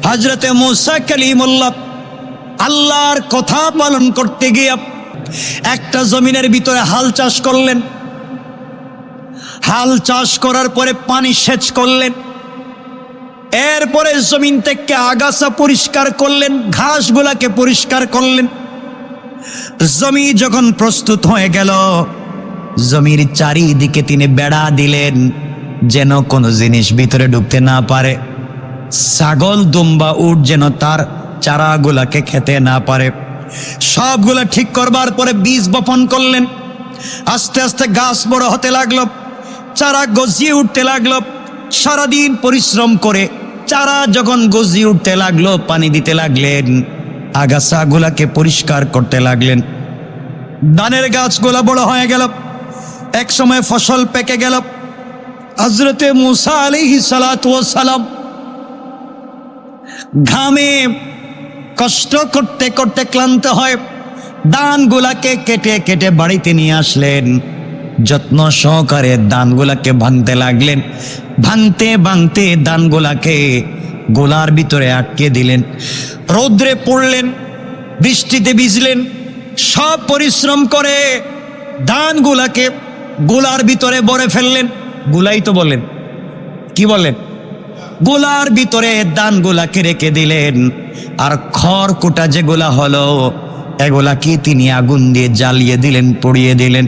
হযরতে মুসা কালিমুল্লাহ আল্লাহর কথা পালন করতে গিয়ে একটা জমিনের ভিতরে হাল চাষ করলেন। হাল চাষ করার পরে পানি সেচ করলেন, এরপরে জমিন থেকে আগাছা পরিষ্কার করলেন, ঘাসগুলাকে পরিষ্কার করলেন। জমি যখন প্রস্তুত হয়ে গেল, জমির চারিদিকে তিনি বেড়া দিলেন যেন কোনো জিনিস ভিতরে ঢুকতে না পারে, ছাগল দুম্বা উট যেন তার চারাগুলাকে খেতে না পারে। সবগুলা ঠিক করবার পরে বীজ বপন করলেন। আস্তে আস্তে গাছ বড় হতে লাগলো, চারা গজিয়ে উঠতে লাগলো। সারাদিন পরিশ্রম করে চারা যখন গজিয়ে উঠতে লাগলো, পানি দিতে লাগলেন, আগাছাগুলাকে পরিষ্কার করতে লাগলেন। ধানের গাছগুলা বড় হয়ে গেল, এক সময় ফসল পেকে গেল। হযরতে মুসা আলাইহিস সালাতু ওয়াস সালাম ঘামে কষ্ট করতে করতে ক্লান্ত হয় ধানগুলাকে কেটে কেটে বাড়িতে নিয়ে আসলেন। যত্ন সহকারে ধানগুলাকে ভাঙতে লাগলেন। ভাঙতে ভাঙতে ধানগুলাকে গোলার ভিতরে আটকে দিলেন। রৌদ্রে পড়লেন, বৃষ্টিতে ভিজলেন, সব পরিশ্রম করে ধানগুলাকে গোলার ভিতরে ভরে ফেললেন। গুলাই তো বলেন, কি বলেন? গোলার ভিতরে ধানগুলাকে রেখে দিলেন। আর খড়কুটা যেগুলা হলো, এগুলাকে তিনি আগুন দিয়ে জ্বালিয়ে দিলেন, পুড়িয়ে দিলেন।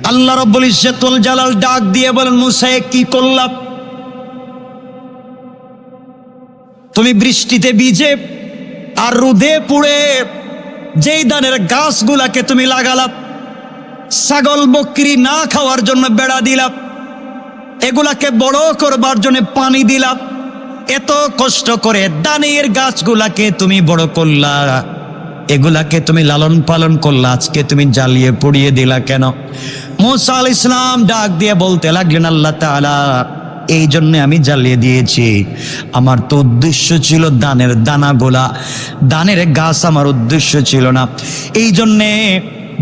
আল্লাহ রাব্বুল ইজ্জতুল জালাল ডাক দিয়ে বলেন, মুসা কি করলাম? তুমি বৃষ্টিতে ভিজে আর রোদে পুড়ে যেই ধানের গাছগুলাকে তুমি লাগালাম, ছাগল বকরি না খাওয়ার জন্য বেড়া দিলাম, এগুলাকে বড় করবার জন্য পানি দিলাম, এত কষ্ট করে ধানের গাছগুলাকে তুমি বড় করলা, এগুলাকে তুমি লালন পালন করলা, আজকে তুমি জ্বালিয়ে পুড়িয়ে দিলা কেন? মুসা আলাইহিস সালাম ডাক দিয়ে বলতে লাগলেন, আল্লাহ তাআলা, এই জন্য আমি জ্বালিয়ে দিয়েছি। আমার তো উদ্দেশ্য ছিল ধানের দানাগুলা, ধানের গাছ আমার উদ্দেশ্য ছিল না। এই জন্যে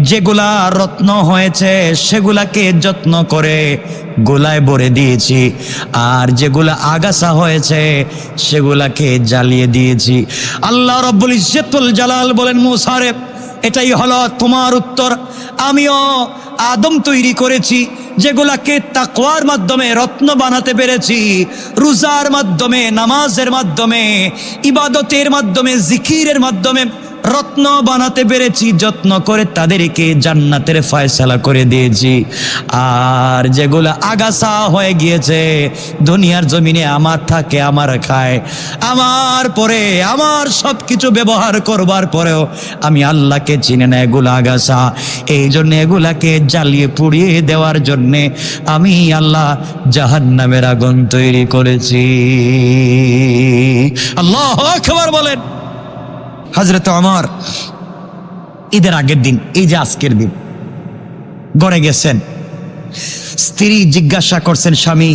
যেগুলা রত্ন হয়েছে সেগুলাকে যত্ন করে গোলায় ভরে দিয়েছি, আর যেগুলা আগাছা হয়েছে সেগুলাকে জ্বালিয়ে দিয়েছি। আল্লাহ রাব্বুল ইজ্জতুল জালাল বলেন, মুসা রে, এটাই হলো তোমার উত্তর। আমিও আদম তৈরি করেছি, যেগুলাকে তাকওয়ার মাধ্যমে রত্ন বানাতে পেরেছি, রোজার মাধ্যমে, নামাজের মাধ্যমে, ইবাদতের মাধ্যমে, জিকিরের মাধ্যমে রত্ন বানাতে পেরেছি, যত্ন করে তাদেরকে জান্নাতের ফয়সালা করে দিয়েছি। আর যেগুলো আগাছা হয়ে গিয়েছে, দুনিয়ার জমিনে আমার থাকে, আমার খায়, আমার পরে আমার সব কিছু ব্যবহার করবার পরেও আমি আল্লাহকে চিনি না, এগুলো আগাছা। এই জন্য এগুলাকে জ্বালিয়ে পুড়িয়ে দেওয়ার জন্যে আমি আল্লাহ জাহান্নামের আগুন তৈরি করেছি। আল্লাহু আকবার বলেন। হযরত ওমর ঈদের আগের দিন, এই যে আজকের দিন, ঘরে গেছেন। স্ত্রী জিজ্ঞাসা করছেন, স্বামী,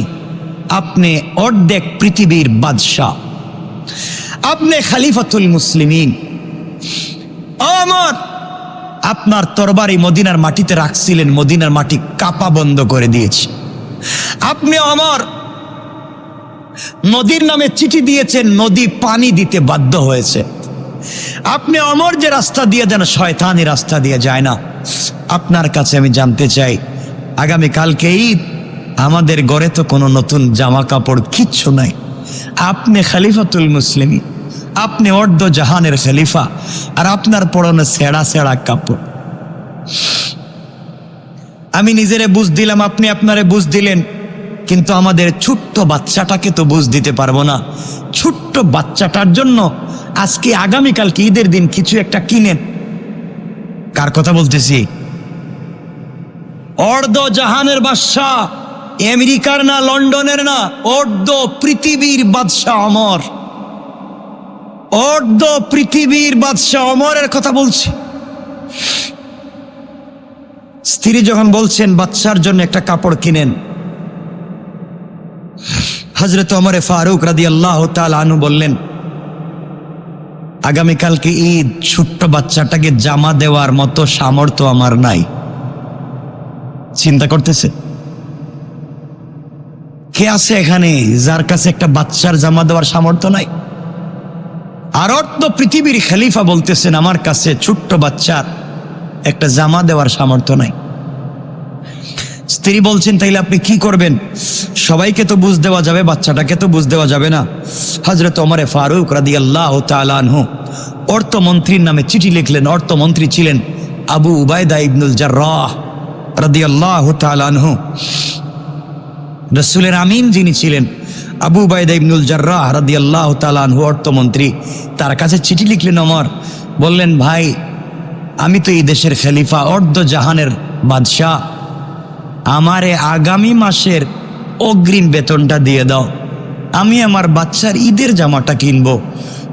আপনি অর্ধেক পৃথিবীর বাদশাহ, আপনি খলিফাতুল মুসলিমিন, ওমর, আপনার তরবারি মদিনার মাটিতে রাখছিলেন, মদিনার মাটি কাঁপা বন্ধ করে দিয়েছি। আপনি ওমর নদীর নামে চিঠি দিয়েছেন, নদী পানি দিতে বাধ্য হয়েছে। আপনি ওমর যে রাস্তা দিয়ে যান, শয়তানি রাস্তা দিয়ে যায় না। আপনার কাছে আমি জানতে চাই, আগামীকালকে ঈদ, আমাদের ঘরে তো কোনো নতুন জামা কাপড় কিচ্ছু নাই। আপনি খলিফাতুল মুসলিমিন, আপনি অর্ধ জাহানের খলিফা, আর আপনার পরনে ছেঁড়া ছেঁড়া কাপড়। আমি নিজেরে বুঝ দিলাম, আপনি আপনারে বুঝ দিলেন, কিন্তু আমাদের ছোট্ট বাচ্চাটাকে তো বুঝ দিতে পারবো না। ছোট্ট বাচ্চাটার জন্য আজকে আগামীকালকে ঈদের দিন কিছু একটা কিনেন। কার কথা বলতেছি? অর্ধ জাহানের বাদশাহ, আমেরিকার না, লন্ডনের না, অর্ধ পৃথিবীর বাদশাহ ওমর। অর্ধ পৃথিবীর বাদশাহ ওমরের কথা বলছি। স্ত্রী যখন বলছেন বাচ্চার জন্য একটা কাপড় কিনেন, হযরত ওমর ফারুক রাদিয়াল্লাহু তাআলা আনহু বললেন, আগামীকালকে ঈদ, ছোট্ট বাচ্চাটাকে জামা দেওয়ার মতো সামর্থ্য আমার নাই। চিন্তা করতেছে, কে আছে এখানে যার কাছে একটা বাচ্চার জামা দেওয়ার সামর্থ্য নাই? আর অর্ধ পৃথিবীর খলিফা বলতেছেন আমার কাছে ছোট্ট বাচ্চার একটা জামা দেওয়ার সামর্থ্য নাই। স্ত্রী বলছেন তাইলে আপনি কি করবেন? সবাইকে তো বুঝ দেওয়া যাবে, বাচ্চাটাকে তো বুঝ দেওয়া যাবে না। হযরত ওমর ফারুক রাদিয়াল্লাহু তাআলা আনহু অর্থমন্ত্রীর নামে চিঠি লিখলেন। অর্থমন্ত্রী ছিলেন আবু উবাইদা ইবনুল জাররাহ রাদিয়াল্লাহু তাআলা আনহু। রাসূলের আমিন যিনি ছিলেন আবু উবাইদা ইবনুল জাররাহ রাদিয়াল্লাহু তাআলা আনহু অর্থমন্ত্রী, তার কাছে চিঠি লিখলেন ওমর। বললেন, ভাই আমি তো এই দেশের খলিফা, অর্ধ জাহানের বাদশাহ, আমারে আগামী মাসের অগ্রিম বেতনটা দিয়ে দাও। আমি আমার বাচ্চার ঈদের জামাটা কিনবো,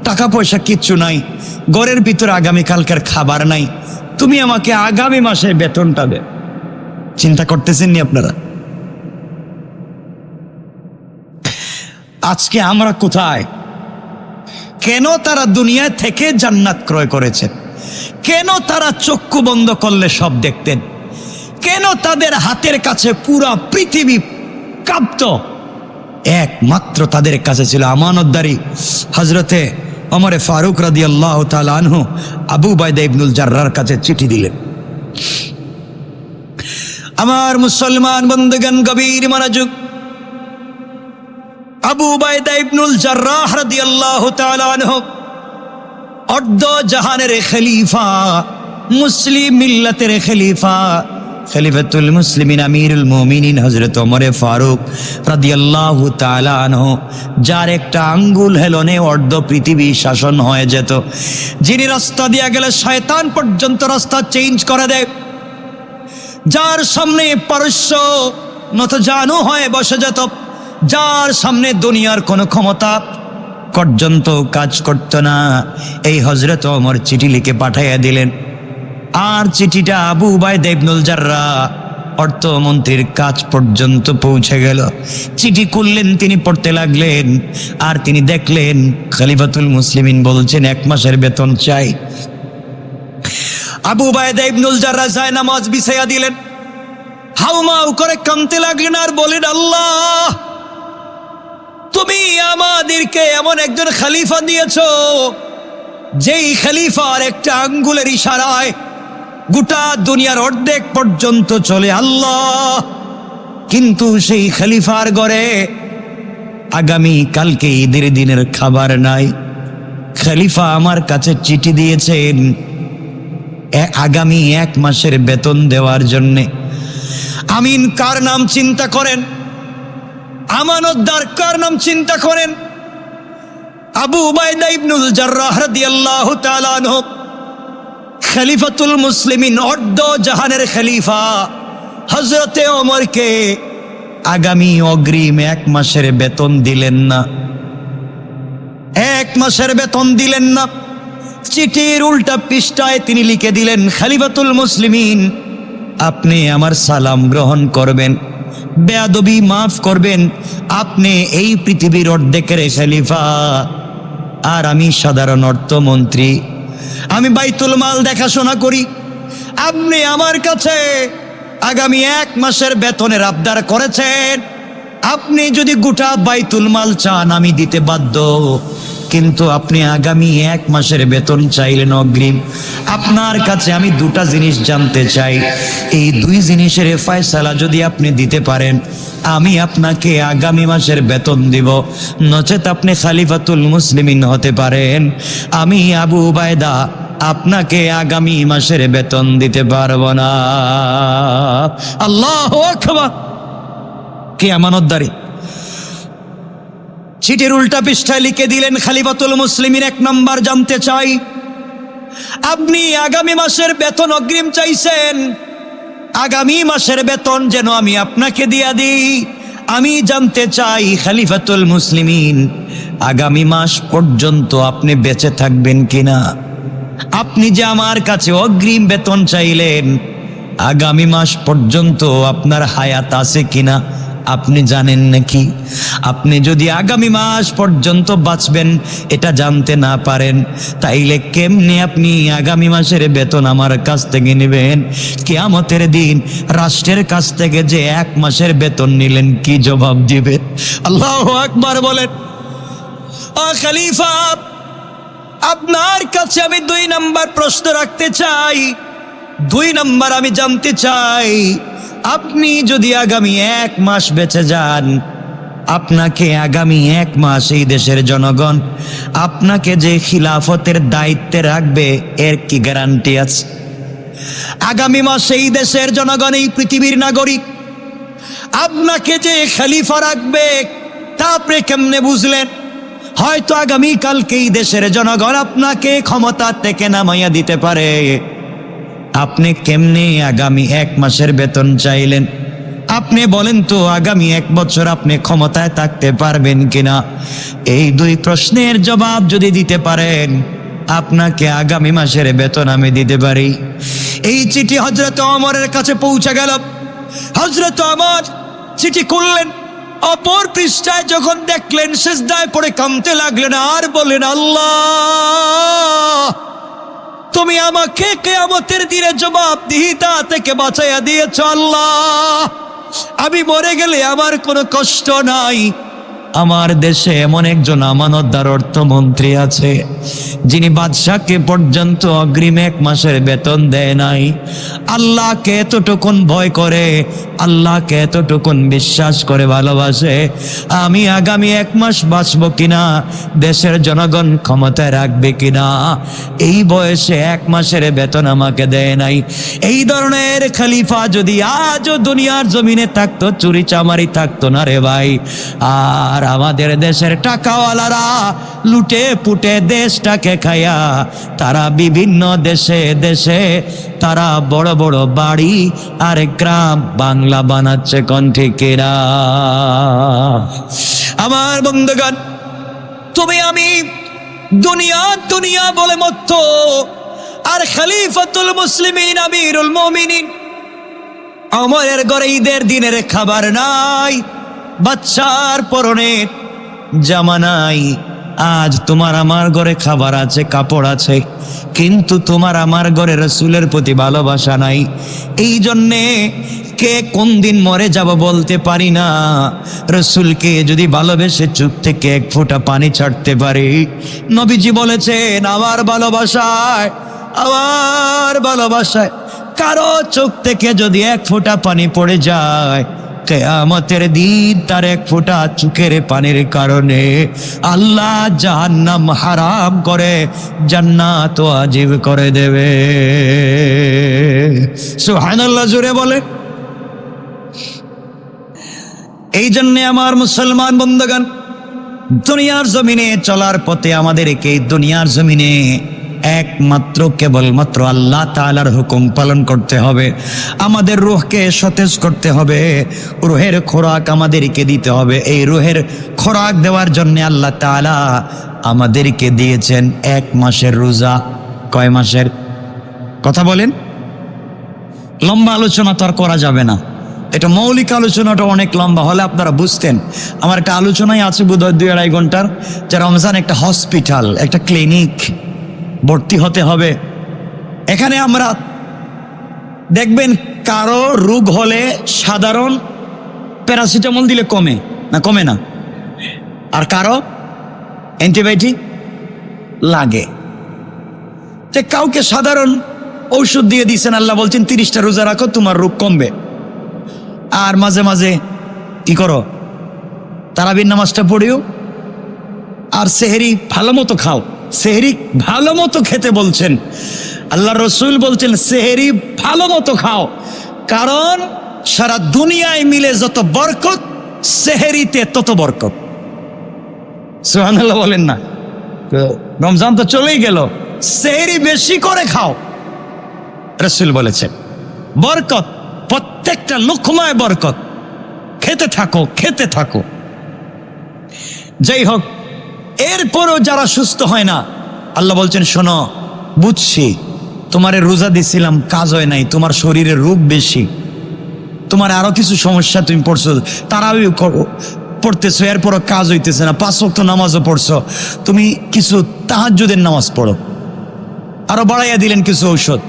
টাকা পয়সা কিচ্ছু নাই, ঘরের ভিতরে আগামীকালকার খাবার নাই, তুমি আমাকে আগামী মাসের বেতনটা দে। চিন্তা করতেছেন নি আপনারা? আজকে আমরা কোথায়? কেন তারা দুনিয়া থেকে জান্নাত ক্রয় করেছেন? কেন তারা চক্ষু বন্ধ করলে সব দেখতেন? কেন তাদের হাতের কাছে পুরা পৃথিবী কাঁপত? একমাত্র তাদের কাছে ছিল আমানতদারি। হযরতে ওমর ফারুক রাদিয়াল্লাহু তাআলা আনহু আবু উবাইদা ইবনুল জাররাহর কাছে চিঠি দিলেন। আমার মুসলমান বন্ধুগণ, গভীর মনোযোগ। আবু উবাইদা ইবনুল জাররাহ রাদিয়াল্লাহু তাআলা আনহু অর্ধ জাহানের খলিফা, মুসলিম মিল্লাতের খলিফা, খলিফাতুল মুসলিমিন আমিরুল মুমিনিন হযরত ওমর ফারুক রাদিয়াল্লাহু তাআলা আনহু, যার একটা আঙ্গুল হেলনে অর্ধ পৃথিবী শাসন হয়ে যেত, যিনি রাস্তা দিয়ে গেলে শয়তান পর্যন্ত রাস্তা চেঞ্জ করে দেয়, যার সামনে পারস্য নতজানু হয়ে বসে যেত, যার সামনে দুনিয়ার কোনো ক্ষমতা পর্যন্ত কাজ করত না, এই হযরত ওমর চিঠি লিখে পাঠাইয়া দিলেন। আর চিঠিটা আবু উবাইদা ইবনুল জাররাহ অর্থমন্ত্রীর কাজ পর্যন্ত পৌঁছে গেল। চিঠি খুললেন, তিনি পড়তে লাগলেন, আর তিনি দেখলেন খলিফাতুল মুসলিমিন বলছেন 1 মাসের বেতন চাই। আবু উবাইদা ইবনুল জাররাহ যায় নামাজ বিছাইয়া দিলেন, হাউমাউ করে কাঁদতে লাগলেন আর বলেন, আল্লাহ তুমি আমাদেরকে এমন একজন খলিফা দিয়েছো, যেই খলিফার একটা আঙ্গুলের ইশারায় গোটা দুনিয়ার অর্ধেক পর্যন্ত চলে আল্লাহ, কিন্তু সেই খলিফার ঘরে আগামী কালকে ঈদের দিনের খাবার নাই। খলিফা আমার কাছে চিঠি দিয়েছেন আগামী 1 মাসের বেতন দেওয়ার জন্যে। আমিন কার নাম চিন্তা করেন, আমানতদার কার নাম চিন্তা করেন? আবু উবাইদা ইবনুল জাররাহ রাদিয়াল্লাহু তাআলা আনহু খলিফাতুল মুসলিমিন, অর্ধ জাহানের খলিফা হযরতে ওমরকে আগামী অগ্রিম 1 মাসের বেতন দিলেন না। 1 মাসের বেতন দিলেন না। চিঠির উল্টা পৃষ্ঠায় তিনি লিখে দিলেন, খলিফাতুল মুসলিমিন আপনি আমার সালাম গ্রহণ করবেন, বেয়াদবি মাফ করবেন, আপনি এই পৃথিবীর অর্ধেকের খলিফা, আর আমি সাধারণ অর্থমন্ত্রী, আমি বাইতুল মাল দেখাশোনা করি। আপনি আমার কাছে আগামী 1 মাসের বেতনের আবদার করেছেন। আপনি যদি গোটা বাইতুল মাল চান আমি দিতে বাধ্য, কিন্তু আপনি আগামী 1 মাসের বেতন চাইলেন অগ্রিম। আপনার কাছে আমি 2টা জিনিস জানতে চাই, এই 2 জিনিসের ফয়সালা যদি আপনি দিতে পারেন আমি আপনাকে আগামী মাসের বেতন দিব, নচেত আপনি খলিফাতুল মুসলিমিন হতে পারেন, আমি আবু উবাইদা আপনাকে আগামী মাসের বেতন দিতে পারবো না। আল্লাহু আকবার! কে আমানতদারি! চিঠির উল্টা পৃষ্ঠায় লিখে দিলেন, খলিফাতুল মুসলিমিন 1 নাম্বার জানতে চাই, আপনি আগামী মাসের বেতন অগ্রিম চাইছেন, আগামী মাসের বেতন যেন আমি আপনাকে দিয়া দিই। আমি জানতে চাই খলিফাতুল মুসলিমিন আগামী মাস পর্যন্ত আপনি বেঁচে থাকবেন কিনা। আপনি যে আমার কাছে অগ্রিম বেতন চাইলেন, আগামী মাস পর্যন্ত আপনার হায়াত আছে কিনা আপনি জানেন নাকি? আপনি যদি আগামী মাস পর্যন্ত বাঁচবেন এটা জানতে না পারেন, তাইলে কেমনে আপনি আগামী মাসের বেতন আমার কাছ থেকে নেবেন? কিয়ামতের দিন রাষ্ট্রের কাছ থেকে যে 1 মাসের বেতন নিলেন কি জবাব দিবে? আল্লাহু আকবার বলেন। ও খলিফা, আপনার কাছে আমি 2 নাম্বার প্রশ্ন রাখতে চাই। 2 নাম্বার আমি জানতে চাই, আপনি যদি আগামী 1 মাস বেঁচে যান, আপনাকে আগামী 1 মাস এই দেশের জনগণ আপনাকে যে খিলাফতের দায়িত্বে রাখবে, এর কি গ্যারান্টি আছে? আগামী মাসে এই দেশের জনগণ, এই পৃথিবীর নাগরিক আপনাকে যে খলিফা রাখবে, তা আপনি কেমনে বুঝলেন? হয়তো আগামী কালকে এই দেশের জনগণ আপনাকে ক্ষমতা থেকে নামাইয়া দিতে পারে। আপনি কেমনে আগামী 1 মাসের বেতন চাইলেন? আপনি বলেন তো, আগামী 1 বছর আপনি ক্ষমতায় থাকতে পারবেন কিনা? এই 2 প্রশ্নের জবাব যদি দিতে পারেন, আপনাকে আগামী মাসের বেতন আমি দিতে পারি। এই চিঠি হযরত ওমরের কাছে পৌঁছে গেল। হযরত ওমর চিঠি খুললেন, অপর পৃষ্ঠায় যখন দেখলেন, সিজদায় পড়ে কাঁদতে লাগলেন আর বলেন, আল্লাহ, তুমি আমাকে কিয়ামতের দিনে জবাবদিহিতা থেকে বাঁচাইয়া দিয়েছ। আল্লাহ, আমি মরে গেলে আমার কোনো কষ্ট নাই। আমার দেশে এমন একজন আমানতদার অর্থমন্ত্রী আছে, যিনি বাদশাকে পর্যন্ত অগ্রিম 1 মাসের বেতন দেয় নাই। আল্লাহকে এতটুকুন ভয় করে, আল্লাহকে এতটুকুন বিশ্বাস করে ভালোবাসে। আমি আগামী 1 মাস বাঁচবো কিনা, দেশের জনগণ ক্ষমতায় রাখবে কিনা, এই বয়সে 1 মাসের বেতন আমাকে দেয় নাই। এই ধরনের খলিফা যদি আজও দুনিয়ার জমিনে থাকতো, চুরি চামারি থাকতো না রে ভাই। আর আমাদের দেশের টাকাওয়ালারা লুটে পুটে দেশটাকে খায়া, তারা বিভিন্ন দেশে দেশে তারা বড় বড় বাড়ি আর গ্রাম বাংলা বানাচ্ছে। কোন ঠিকেরা? আমার বন্ধুগণ, তুমি আমি দুনিয়া দুনিয়া বলে মত্ত, আর খলিফাতুল মুসলিমিন আমিরুল মুমিনিন ওমরের ঘরে ঈদের দিনের খাবার নাই, বাচ্চার পরনে জামা নাই। আজ তোমার আমার ঘরে খাবার আছে, কাপড় আছে, কিন্তু তোমার আমার ঘরে রাসূলের প্রতি ভালোবাসা নাই। এই জন্যে কে কোন দিন মরে যাব বলতে পারি না। রাসূলকে যদি ভালোবেসে চোখ থেকে 1 ফোঁটা পানি ছাড়তে পারি, নবীজি বলেছেন, আমার ভালোবাসায় কারো চোখ থেকে যদি 1 ফোঁটা পানি পড়ে যায়, কিয়ামতের দিন তার 1 ফোঁটা চোখের পানির কারণে আল্লাহ জাহান্নাম হারাম করে জান্নাত ওয়াজিব করে দেবে। সুবহানাল্লাহ, জোরে বলে। এই জন্য আমার মুসলমান বন্ধুগণ, দুনিয়ার জমিনে চলার পথে আমাদেরকে দুনিয়ার জমিনে একমাত্র কেবলমাত্র আল্লাহ তাআলার হুকুম পালন করতে হবে। আমাদের রূহকে সতেজ করতে হবে, রূহের খোরাক আমাদেরকে দিতে হবে। এই রূহের খোরাক দেওয়ার জন্য আল্লাহ তাআলা আমাদেরকে দিয়েছেন 1 মাসের রোজা। কয় মাসের কথা বলেন? লম্বা আলোচনা তো আর করা যাবে না, এটা মৌলিক আলোচনাটা অনেক লম্বা হলে আপনারা বুঝতেন। আমার একটা আলোচনাই আছে বোধহয় 2-2.5 ঘন্টার, যে রমজান একটা হসপিটাল, একটা ক্লিনিক, ভর্তি হতে হবে। এখানে আমরা দেখবেন, কারো রোগ হলে সাধারণ প্যারাসিটামল দিলে কমে না, আর কারো অ্যান্টিবায়োটিক লাগে। যে কাউকে সাধারণ ঔষধ দিয়ে দিয়েছেন, আল্লাহ বলছেন 30টা রোজা রাখো, তোমার রোগ কমবে। আর মাঝে মাঝে কি করো? তারাবির নামাজটা পড়িও, আর সেহরি ভালো মতো খাও। সেহরি ভালো মতো খেতে বলছেন আল্লাহ রসুল, বলছেন সেহরি ভালো মতো খাও, কারণ সারা দুনিয়ায় মিলে যত বরকত, সেহরিতে তত বরকত। সুবহানাল্লাহ বলেন না? রমজান তো চলেই গেল, সেহরি বেশি করে খাও, রসুল বলেছেন। বরকত, প্রত্যেকটা লুকমায় বরকত। খেতে থাকো। যাই হোক, এরপরও যারা সুস্থ হয় না, আল্লাহ বলছেন, শোনো, বুঝছি তোমারে রোজা দিছিলাম, কাজ হয় নাই, তোমার শরীরে রোগ বেশি, তোমার আরো কিছু সমস্যা, তুমি পড়ছো, তারাবিও পড়তেছো, এরপরও কাজ হইতেছে না, 5 ওয়াক্ত নামাজও পড়ছো, তুমি কিছু তাহাজ্জুদের নামাজ পড়ো। আরো বাড়াইয়া দিলেন কিছু ঔষধ,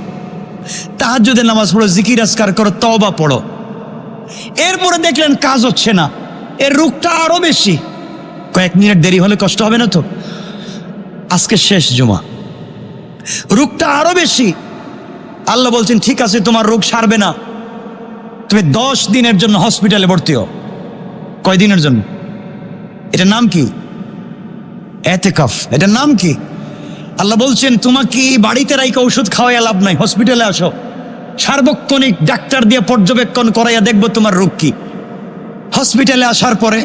তাহাজ্জুদের নামাজ পড়ো, জিকির আজকার করো, তওবা পড়ো। এরপরে দেখলেন কাজ হচ্ছে না, এর রোগটা আরো বেশি। কয়েক মিনিট দেরি হলে কষ্ট হবে না তো? আজকে শেষ জুমা, রোগটা আরো বেশি। আল্লাহ বলছেন ঠিক আছে, তোমার রোগ সারবে না, তুমি 10 দিনের জন্য হসপিটালে ভর্তি হও। কয় দিনের জন্য? এটার নাম কি? এতেকাফ। এটার নাম কি? আল্লাহ বলছেন তোমাকে বাড়িতে রাইকে ওষুধ খাওয়াইয়া লাভ নাই, হসপিটালে আসো, সার্বক্ষণিক ডাক্তার দিয়ে পর্যবেক্ষণ করাইয়া দেখবো তোমার রোগ কি। হসপিটালে আসার পরে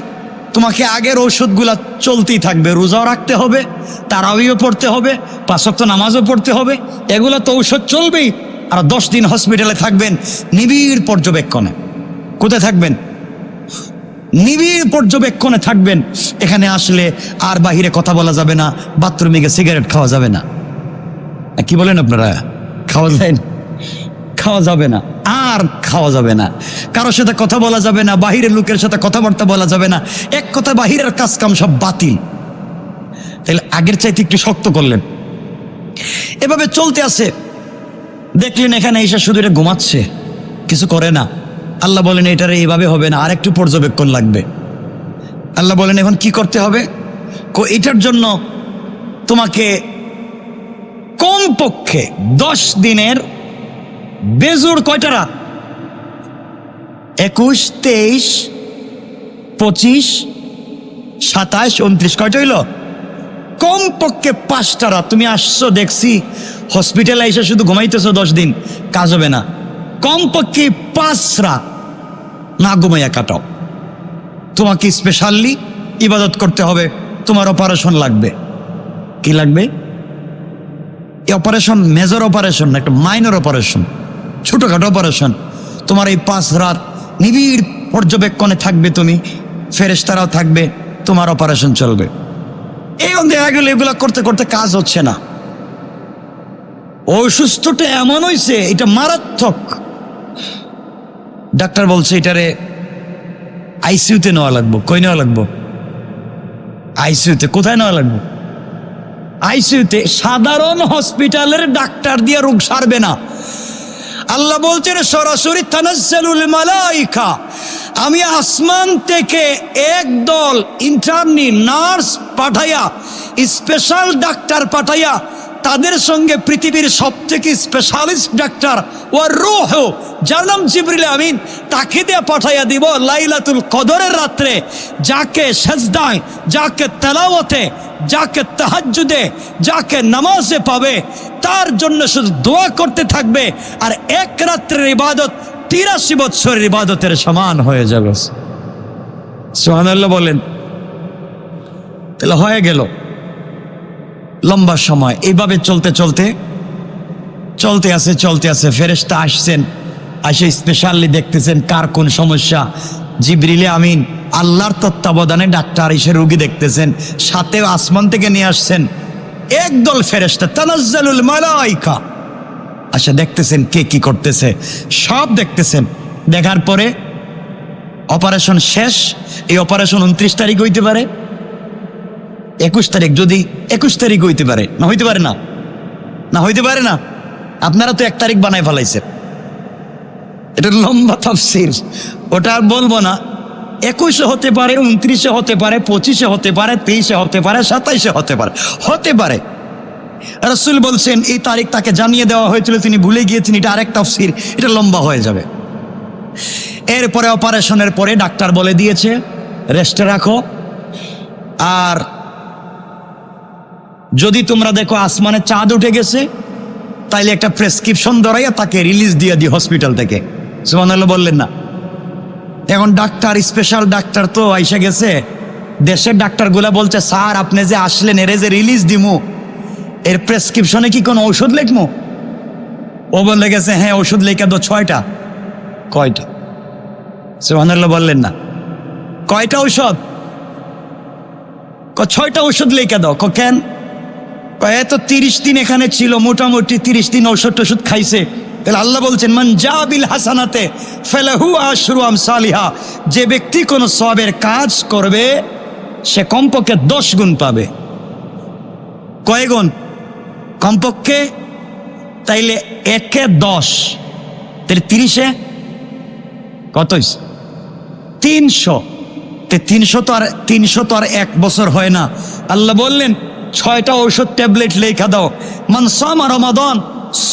তোমাকে আগের ওষুধগুলা চলতেই থাকবে, রোজাও রাখতে হবে, তারাবিও পড়তে হবে, 5 ওয়াক্ত নামাজও পড়তে হবে, এগুলো তো ঔষধ চলবেই। আর 10 দিন হসপিটালে থাকবেন নিবিড় পর্যবেক্ষণে। কোথায় থাকবেন? নিবিড় পর্যবেক্ষণে থাকবেন। এখানে আসলে আর বাহিরে কথা বলা যাবে না, বাথরুমে গিয়ে সিগারেট খাওয়া যাবে না। কি বলেন আপনারা? খাওয়া যায় না? খাওয়া যাবে না, আর খাওয়া যাবে না, কারোর সাথে কথা বলা যাবে না, বাহিরের লোকের সাথে কথাবার্তা বলা যাবে না, এক কথা বাহিরের কাজ কাম সব বাতিল। তাহলে আগের চাইতে একটু শক্ত করলেন। এভাবে চলতে আছে, দেখলেন এখানে এসে শুধু এটা ঘুমাচ্ছে, কিছু করে না। আল্লাহ বলেন এটারে এইভাবে হবে না, আর একটু পর্যবেক্ষণ লাগবে। আল্লাহ বলেন এখন কি করতে হবে? এটার জন্য তোমাকে কমপক্ষে 10 দিনের বেজোড় কয়টা রাত? 21, 23, 25, 27, 29, কয়টা হইল? কমপক্ষে 5টা রাত। তুমি আসছো দেখছি হসপিটালে এসে শুধু ঘুমাইতেছো 10 দিন, কাজ হবে না। কমপক্ষে 5 রাত না ঘুমাইয়া কাটাও। তোমাকে স্পেশালি ইবাদত করতে হবে, তোমার অপারেশন লাগবে। কি লাগবে? এই অপারেশন মেজর অপারেশন না, একটা মাইনর অপারেশন, ছোটখাটো অপারেশন। তোমার এই 5 রাত নিবিড় পর্যবেক্ষণে থাকবে তুমি, ফেরেশতারাও থাকবে, তোমার অপারেশন চলবে। এই দেখা গেল এগুলা করতে করতে কাজ হচ্ছে না। অসুস্থটা এমন হয়েছে, এটা মারাত্মক। ডাক্তার বলছে এটারে আইসিইউতে নেওয়া লাগবো। কই নেওয়া লাগবো? আইসিইউতে। কোথায় নেওয়া লাগবো? আইসিইউতে। সাধারণ হসপিটালের ডাক্তার দিয়ে রোগ সারবে না। আল্লাহ বলছেন সরাসরি তানাজ্জালুল মালাইকা, আমি আসমান থেকে একদল ইন্টার্নি নার্স পাঠাইয়া, স্পেশাল ডাক্তার পাঠাইয়া, তাদের সঙ্গে পৃথিবীর সবথেকে স্পেশালিস্ট ডাক্তার ও রূহ, যার নাম জিবরিল আমিন, তাকে দিয়ে পাঠাইয়া দিব লাইলাতুল কদরের রাত্রে। যাকে সেজদায়, যাকে তেলাওয়াতে, যাকে তাহাজ্জুদে, যাকে নামাজে পাবে, তার জন্য শুধু দোয়া করতে থাকবে, আর এক রাত্রের ইবাদত 83 বছরের ইবাদতের সমান হয়ে যাবে। সুবহানাল্লাহ বলেন। তাহলে হয়ে গেল লম্বা সময়। এইভাবে চলতে চলতে আছে। ফেরেশতা আসছেন, আসে স্পেশালি দেখতেছেন কার কোন সমস্যা। জিবরিল আমিন আল্লাহর তত্ত্বাবধানে ডাক্তার এসে রোগী দেখতেছেন, সাথে আসমান থেকে নিয়ে আসছেন একদল ফেরেশতা, তানাজ্জালুল মালাইকা। আচ্ছা দেখতেছেন কে কি করতেছে, সব দেখতেছেন। দেখার পরে অপারেশন শেষ। এই অপারেশন 29 তারিখ হইতে পারে, 21 তারিখ, যদি 21 তারিখ হইতে পারে, না হইতে পারে না, না হইতে পারে না। আপনারা তো 1 তারিখ বানায় ফেলাইছেন। এটা লম্বা তাফসীর, ওটা আর বলবো না। 21 হতে পারে, 29 হতে পারে, 25 হতে পারে, 23 হতে পারে, 27 হতে পারে। রাসূল বলছেন এই তারিখ তাকে জানিয়ে দেওয়া হয়েছিল, তিনি ভুলে গিয়েছেন। এটা আরেক তাফসীর, এটা লম্বা হয়ে যাবে। এরপরে অপারেশনের পরে ডাক্তার বলে দিয়েছে রেস্টে রাখো। আর যদি তোমরা দেখো আসমানে চাঁদ উঠে গেছে, তাইলে একটা প্রেসক্রিপশন ধরাইয়া তাকে রিলিজ দিয়ে দিই হসপিটাল থেকে। সুবহানাল্লাহ বললেন না? এখন ডাক্তার, স্পেশাল ডাক্তার তো আইসা গেছে। দেশের ডাক্তারগুলা বলছে স্যার আপনি যে আসলেন, এর যে রিলিজ দিমু, এর প্রেসক্রিপশনে কি কোনো ঔষধ লিখমু? ও বলে গেছে হ্যাঁ ঔষধ লেখা দো 6টা। কয়টা? সুবহানাল্লাহ বললেন না? কয়টা ঔষধ? 6টা ঔষধ লেখা দাও। কেন? এত 30 দিন এখানে ছিল, মোটামুটি 30 দিন ঔষধ টষুধ খাইছে। তাহলে আল্লাহ বলছেন মান জাবিল হাসানাতে ফালাহু আশরু আমসালিহা, যে ব্যক্তি কোনো সওয়াবের কাজ করবে সে কমপক্ষে 10 গুণ পাবে। কয় গুণ? কমপক্ষে। তাইলে 1-এ 10, তাহলে 30-এ কত হইছে? 300। 300 তো আর 1 বছর হয় না। আল্লাহ বললেন 6টা ঔষধ ট্যাবলেট লেখা দাও। মান সামা রমাদান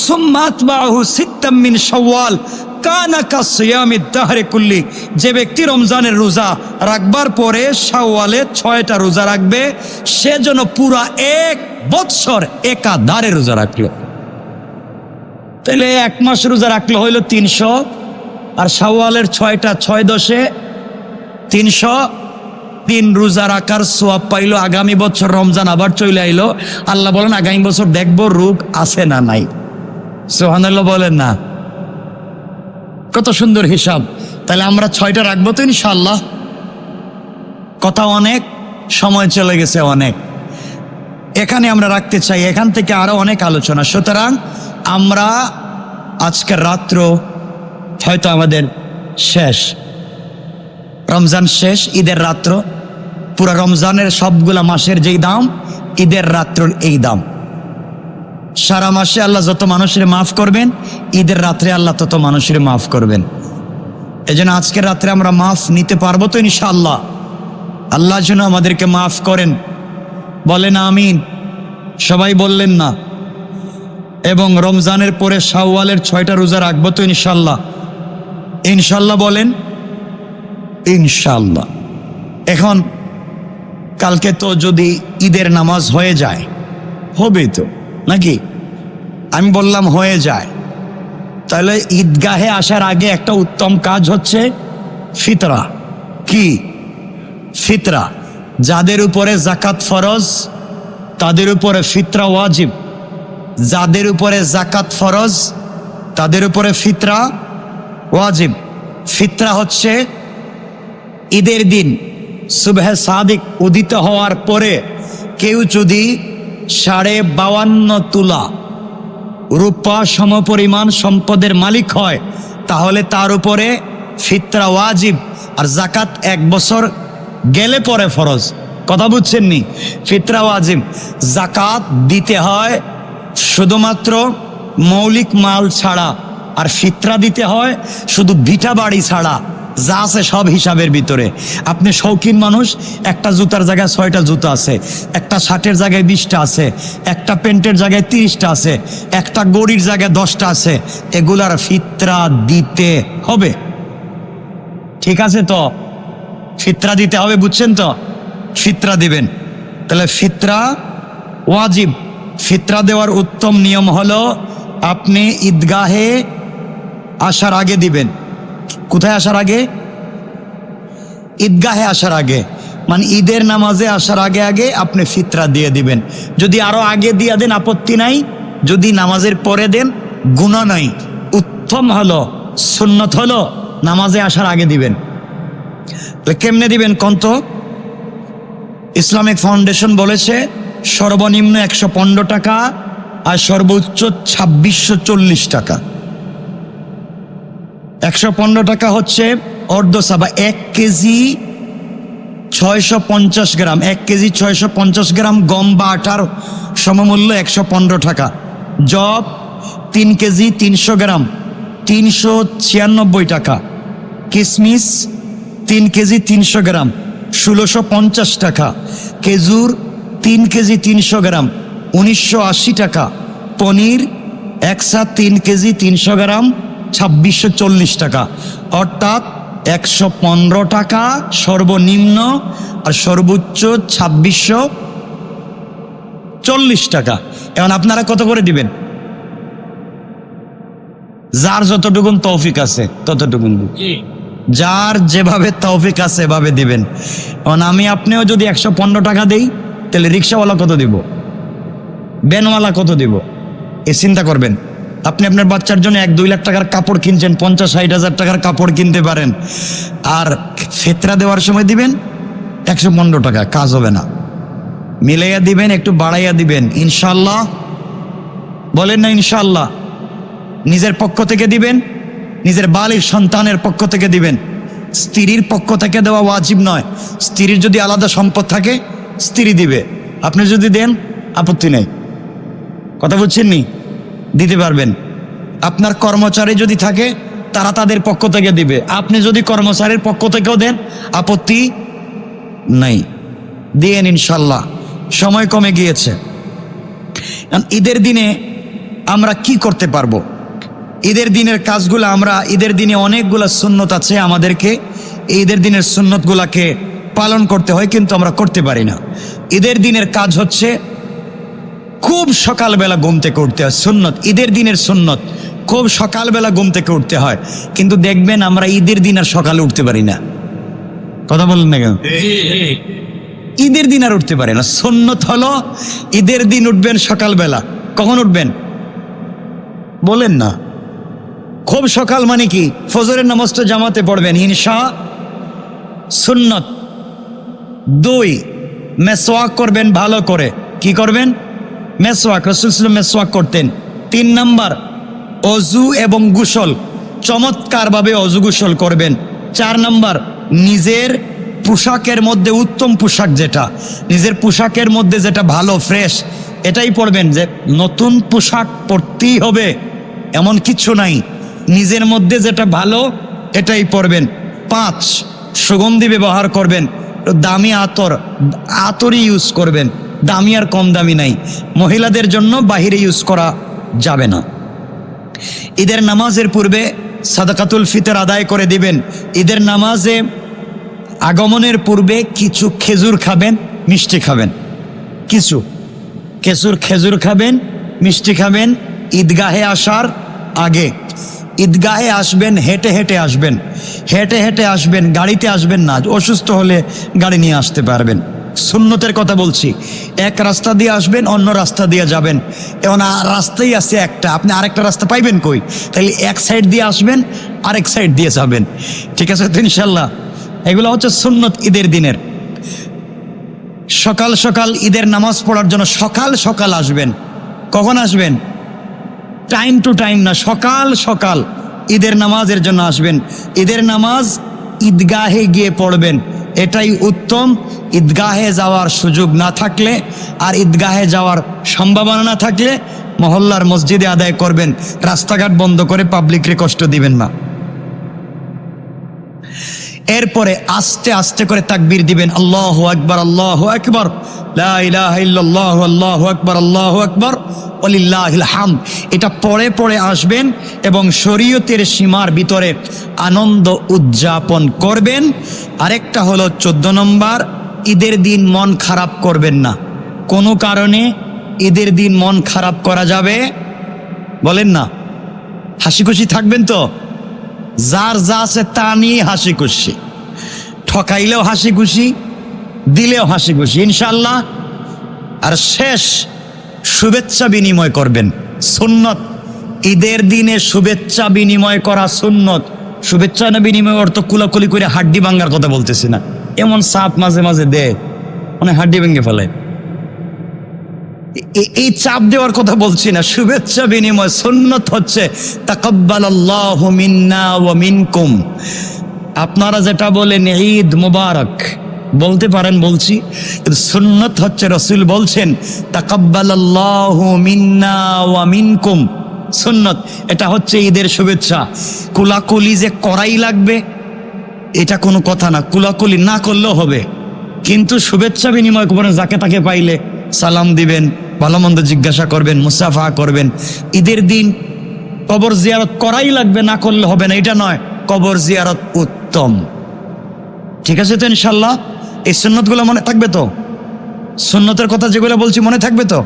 সুম্মা আতবাহু সিত্তাম মিন শাওয়াল কানা কাসিয়ামিদ দাহরি কুল্লি, যে ব্যক্তি রমজানের রোজা রাখবার পরে শাওয়ালে 6টা রোজা রাখবে, সে যেন পুরা 1 বৎসর একাধারে রোজা রাখলো। তাহলে 1 মাস রোজা রাখলো হইল 300, আর শাওয়ালের 6টা 6 10 303 রোজা রাখার সোয়াব পাইলো। আগামী বছর রমজান আবার চলে আইলো, আল্লাহ বলেন আগামী বছর দেখবো রোগ আছে না নাই। সুবহানাল্লাহ বলেন না? কত সুন্দর হিসাব। তাহলে আমরা 6টা রাখবো তো ইনশাআল্লাহ। কথা অনেক, সময় চলে গেছে অনেক, এখানে আমরা রাখতে চাই, এখান থেকে আরো অনেক আলোচনা। সুতরাং আমরা আজকের রাত্র হয়তো আমাদের শেষ, রমজান শেষ, ঈদের রাত্র। পুরা রমজানের সবগুলা মাসের যেই দাম, ঈদের রাত্রর এই দাম। সারা মাসে আল্লাহ যত মানুষের মাফ করবেন, ঈদের রাত্রে আল্লাহ তত মানুষের মাফ করবেন। এই জন্য আজকের রাত্রে আমরা মাফ নিতে পারবো তো ইনশাআল্লাহ। আল্লাহ যেন আমাদেরকে মাফ করেন, বলেন আমিন। সবাই বললেন না? এবং রমজানের পরে শাওয়ালের 6টা রোজা রাখবো তো ইনশাআল্লাহ। ইনশাআল্লাহ বলেন ইনশাআল্লাহ। এখন কালকে তো যদি ঈদের নামাজ হয়ে যায়, হবে তো নাকি? আমি বললাম হয়ে যায়, তাহলে ঈদগাহে আসার আগে একটা উত্তম কাজ হচ্ছে ফিতরা। কি ফিতরা? যাদের উপরে যাকাত ফরজ তাদের উপরে ফিতরা ওয়াজিব। যাদের উপরে যাকাত ফরজ তাদের উপরে ফিতরা ওয়াজিব। ফিতরা হচ্ছে ঈদের দিন সুবহে সাদিক উদিত হওয়ার পরে কেউ যদি 52.5 তোলা রূপা সমপরিমাণ সম্পদের মালিক হয়, তাহলে তার উপরে ফিতরা ওয়াজিব। আর যাকাত 1 বছর গেলে পরে ফরজ। কথা বুঝছেননি? ফিতরা ওয়াজিব। যাকাত দিতে হয় শুধুমাত্র মৌলিক মাল ছাড়া, আর ফিতরা দিতে হয় শুধু ভিটা বাড়ি ছাড়া, যা আছে সব হিসাবের ভিতরে। আপনি শৌখিন মানুষ, একটা জুতার জায়গায় 6টা জুতা আছে, একটা শার্টের জায়গায় 20টা আছে, একটা প্যান্টের জায়গায় 30টা আছে, একটা গড়ির জায়গায় 10টা আছে, এগুলার ফিতরা দিতে হবে। ঠিক আছে তো? ফিতরা দিতে হবে, বুঝছেন তো? ফিতরা দিবেন। তাহলে ফিতরা ওয়াজিব। ফিতরা দেওয়ার উত্তম নিয়ম হলো আপনি ঈদগাহে আসার আগে দিবেন। কোথায় আসার আগে? ঈদগাহে আসার আগে, মানে ঈদের নামাজে আসার আগে আগে আপনি ফিতরা দিয়ে দিবেন। যদি আরো আগে দিয়ে দেন আপত্তি নাই, যদি নামাজের পরে দেন গুনাহ নাই। উত্তম হলো, সুন্নত হলো নামাজে আসার আগে দিবেন। কেমনে দিবেন কন্ত? ইসলামিক ফাউন্ডেশন বলেছে সর্বনিম্ন 115 টাকা আর সর্বোচ্চ 2640 টাকা। 115 টাকা হচ্ছে অর্ধসা বা 1 কেজি 650 গ্রাম। 1 কেজি 650 গ্রাম গম বা আটার সমমূল্য 115 টাকা। জব 3 কেজি 300 গ্রাম 396 টাকা। কিশমিশ 3 কেজি 300 গ্রাম 1650 টাকা। খেজুর 3 কেজি 300 গ্রাম 1980 টাকা। পনির 3 কেজি 300 গ্রাম 2640 টাকা। অর্থাৎ 115 টাকা সর্বনিম্ন আর সর্বোচ্চ 2640 টাকা। এখন আপনারা কত করে দিবেন? যার যতটুকুন তৌফিক আছে ততটুকুন, যার যেভাবে তৌফিক আছে এভাবে দিবেন। কারণ আমি আপনিও যদি 115 টাকা দেই, তাহলে রিক্সাওয়ালা কত দিব, ভ্যানওয়ালা কত দিব, এ চিন্তা করবেন। আপনি আপনার বাচ্চার জন্য 1-2 লাখ টাকার কাপড় কিনছেন, 50-60 হাজার টাকার কাপড় কিনতে পারেন, আর ফিতরা দেওয়ার সময় দিবেন 115 টাকা, কাজ হবে না। মিলাইয়া দিবেন, একটু বাড়াইয়া দিবেন ইনশাল্লাহ। বলেন না ইনশাল্লাহ? নিজের পক্ষ থেকে দিবেন, নিজের বালির সন্তানের পক্ষ থেকে দিবেন। স্ত্রীর পক্ষ থেকে দেওয়া ওয়াজিব নয়। স্ত্রীর যদি আলাদা সম্পদ থাকে স্ত্রী দিবে, আপনি যদি দেন আপত্তি নেই। কথা বুঝছেন নি? দিতে পারবেন। আপনার কর্মচারী যদি থাকে তারা তাদের পক্ষ থেকে দিবে, আপনি যদি কর্মচারীর পক্ষ থেকেও দেন আপত্তি নাই। দিয়েন ইনশাল্লাহ। সময় কমে গিয়েছে। ঈদের দিনে আমরা কি করতে পারবো? ঈদের দিনের কাজগুলো আমরা, ঈদের দিনে অনেকগুলো সুন্নত আছে আমাদেরকে ঈদের দিনের সুন্নতগুলাকে পালন করতে হয়, কিন্তু আমরা করতে পারি না। ঈদের দিনের কাজ হচ্ছে খুব সকালবেলা ঘুম থেকে উঠতে হয়, সুন্নত, ঈদের দিনের সুন্নত খুব সকালবেলা ঘুম থেকে উঠতে হয়। কিন্তু দেখবেন আমরা ঈদের দিন আর সকালে উঠতে পারি না। কথা বললেন না কেন? ঈদের দিন আর উঠতে পারে না। সুন্নত হলো ঈদের দিন উঠবেন সকালবেলা। কখন উঠবেন বলেন না? খুব সকাল মানে কি? ফজরের নামাজটা জামাতে পড়বেন ইনশা। সুন্নত 2, মেসওয়াক করবেন ভালো করে। কি করবেন? মেসওয়াক। রাসূল সাল্লাল্লাহু আলাইহি ওয়াসাল্লাম মেসওয়াক করতেন। 3 নাম্বার, অজু এবং গোসল, চমৎকারভাবে অজু গোসল করবেন। 4 নাম্বার, নিজের পোশাকের মধ্যে উত্তম পোশাক, যেটা নিজের পোশাকের মধ্যে যেটা ভালো ফ্রেশ, এটাই পরবেন। যে নতুন পোশাক পরতেই হবে এমন কিছু নাই, নিজের মধ্যে যেটা ভালো এটাই পরবেন। 5, সুগন্ধি ব্যবহার করবেন, দামি আতরই ইউজ করবেন, দামি আর কম দামি নাই। মহিলাদের জন্য বাহিরে ইউজ করা যাবে না। ঈদের নামাজের পূর্বে সাদাকাতুল ফিতর আদায় করে দিবেন। ঈদের নামাজে আগমনের পূর্বে কিছু খেজুর খাবেন, মিষ্টি খাবেন, কিছু খেজুর খাবেন, মিষ্টি খাবেন। ঈদগাহে আসার আগে ঈদগাহে আসবেন, হেঁটে হেঁটে আসবেন, গাড়িতে আসবেন না। অসুস্থ হলে গাড়ি নিয়ে আসতে পারবেন। সুন্নতের কথা বলছি। এক রাস্তা দিয়ে আসবেন, অন্য রাস্তা দিয়ে যাবেন। এখন রাস্তাই আছে একটা, আপনি আরেকটা রাস্তা পাইবেন কই? তাহলে এক সাইড দিয়ে আসবেন, আরেক সাইড দিয়ে যাবেন। ঠিক আছে তো ইনশাল্লাহ? এগুলো হচ্ছে সুন্নত ঈদের দিনের। সকাল সকাল ঈদের নামাজ পড়ার জন্য সকাল সকাল আসবেন। কখন আসবেন? টাইম টু টাইম না, সকাল সকাল ঈদের নামাজের জন্য আসবেন। ঈদের নামাজ ঈদগাহে গিয়ে পড়বেন, এটাই উত্তম। ঈদগাহে যাওয়ার সুযোগ না থাকলে আর ঈদগাহে যাওয়ার সম্ভাবনা না থাকলে মহল্লার মসজিদে আদায় করবেন। রাস্তাঘাট বন্ধ করে পাবলিকরে কষ্ট দিবেন না। এরপরে আস্তে আস্তে করে তাকবীর দিবেন, আল্লাহু আকবার, আল্লাহু আকবার, লা ইলাহা ইল্লাল্লাহ, আল্লাহু আকবার, আল্লাহু আকবার, ওয়ালিল্লাহিল হামদ। এটা পড়ে পড়ে আসবেন এবং শরীয়তের সীমার ভিতরে আনন্দ উদযাপন করবেন। আরেকটা হলো 14 নম্বর, ঈদের দিন মন খারাপ করবেন না। কোনো কারণে ঈদের দিন মন খারাপ করা যাবে বলেন না? হাসি খুশি থাকবেন তো? যার যা আছে তা নিয়ে হাসি খুশি, ঠকাইলেও হাসি খুশি, দিলেও হাসি খুশি ইনশাল্লাহ। আর শেষ, শুভেচ্ছা বিনিময় করবেন, সুন্নত। ঈদের দিনে শুভেচ্ছা বিনিময় করা সুন্নত। শুভেচ্ছা না বিনিময় অর্থ কুলাকুলি করে হাড্ডি ভাঙ্গার কথা বলতেছি না। এমন চাপ মাঝে মাঝে দেয়, মানে হাড্ডি ভেঙে ফেলে, এই চাপ দেওয়ার কথা বলছি না। শুভেচ্ছা বিনিময় সুন্নত হচ্ছে তাকাব্বালাল্লাহু মিন্না ওয়া মিনকুম। আপনারা যেটা বলেন ঈদ মুবারক বলতে পারেন, বলছি, কিন্তু সুন্নত হচ্ছে রাসূল বলছেন তাকাব্বালাল্লাহু মিন্না ওয়া মিনকুম। সুন্নত এটা হচ্ছে ঈদের শুভেচ্ছা। কুলাকুলি যে করাই লাগবে এটা কোনো কথা না, কুলাকুলি না করলেও হবে, কিন্তু শুভেচ্ছা বিনিময় করবেন। যাকে তাকে পাইলে সালাম দিবেন, ভালো মন্দ জিজ্ঞাসা করবেন, মুসাফা করবেন। ঈদের দিন কবর জিয়ারত করাই লাগবে, না করলে হবে না এটা নয়, কবর জিয়ারত উত্তম। ঠিক আছে তো ইনশাল্লাহ? এই সুন্নতগুলো মনে থাকবে তো? সুন্নতের কথা যেগুলো বলছি মনে থাকবে তো?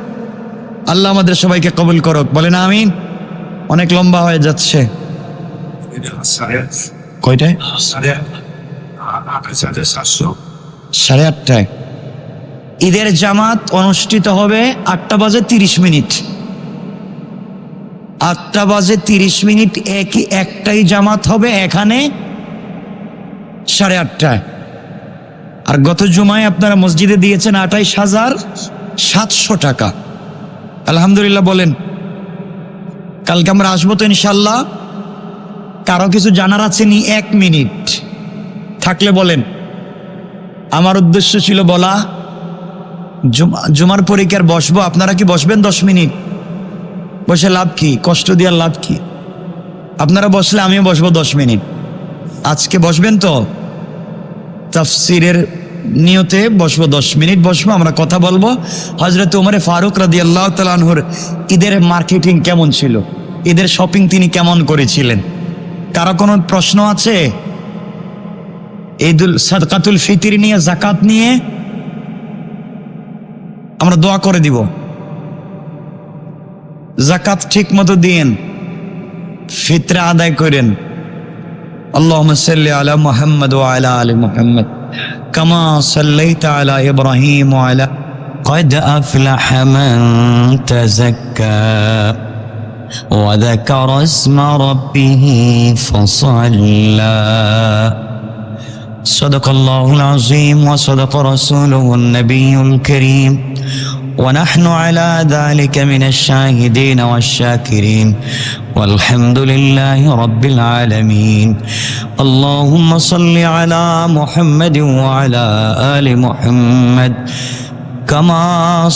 আল্লাহ আমাদের সবাইকে কবুল করুক, বলেন আমিন। অনেক লম্বা হয়ে যাচ্ছে। কয়টায়? 8:30। ঈদের জামাত অনুষ্ঠিত হবে 8:30। 8:30 একটাই জামাত হবে এখানে 8:30। আর গত জুমায় আপনারা মসজিদে দিয়েছেন 28,700 টাকা। আলহামদুলিল্লাহ বলেন। কালকে আমরা আসবো তো ইনশাল্লাহ। কারো কিছু জানার আছে নি? 1 মিনিট থাকলে বলেন। আমার উদ্দেশ্য ছিল বলা, জুমার পরে কি আর বসবো? আপনারা কি বসবেন 10 মিনিট? বসে লাভ কি? কষ্ট দেওয়ার লাভ কি? আপনারা বসলে আমিও বসবো 10 মিনিট। আজকে বসবেন তো? তাফসিরের নিয়তে বসবো, 10 মিনিট বসবো, আমরা কথা বলবো হযরত ওমর ফারুক রাদিয়াল্লাহু তাআলা আনহুর ঈদের মার্কেটিং কেমন ছিল, ঈদের শপিং তিনি কেমন করেছিলেন। কারো কোনো প্রশ্ন আছে? ঈদুল সাদকাতুল ফিতর নিয়ে, যাকাত নিয়ে আমরা দোয়া করে দিব। যাকাত ঠিক মতো দিয়েন, ফিতর আদায় করেন। আল্লাহুম্মা সাল্লি আলা মুহাম্মদ ওয়া আলা আলি মুহাম্মদ কামা সাল্লাইতা আলা ইব্রাহিম ওয়া আলা قد أفلح من تزكى وذكر اسم ربه فصلى صدق الله العظيم وصدق رسوله النبي الكريم ونحن على ذلك من الشاهدين والشاكرين والحمد لله رب العالمين اللهم صل على محمد وعلى آل محمد كما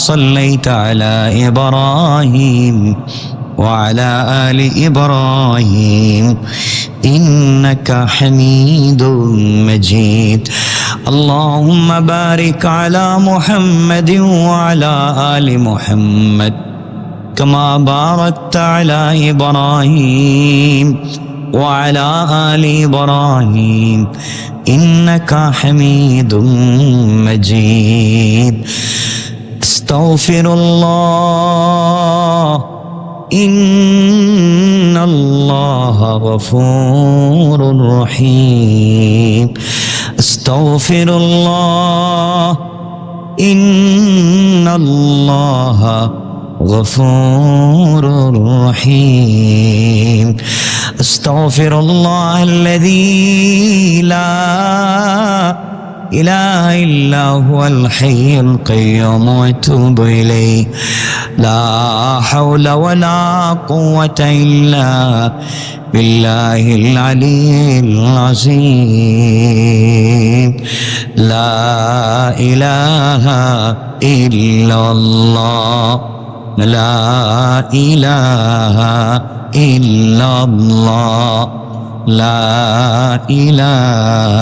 صليت على إبراهيم وعلى آل إبراهيم إنك حميد مجيد اللهم بارك على محمد وعلى آل محمد كما باركت على إبراهيم وعلى آل إبراهيم إنك حميد مجيد استغفر الله إن الله غفور رحيم استغفر الله إن الله غفور رحيم استغفر الله الذي لا إله إلا هو الحي القيوم وأتوب إليه لا حول ولا قوة إلا بالله العلي العظيم لا إله إلا الله لا إله إلا الله لا إله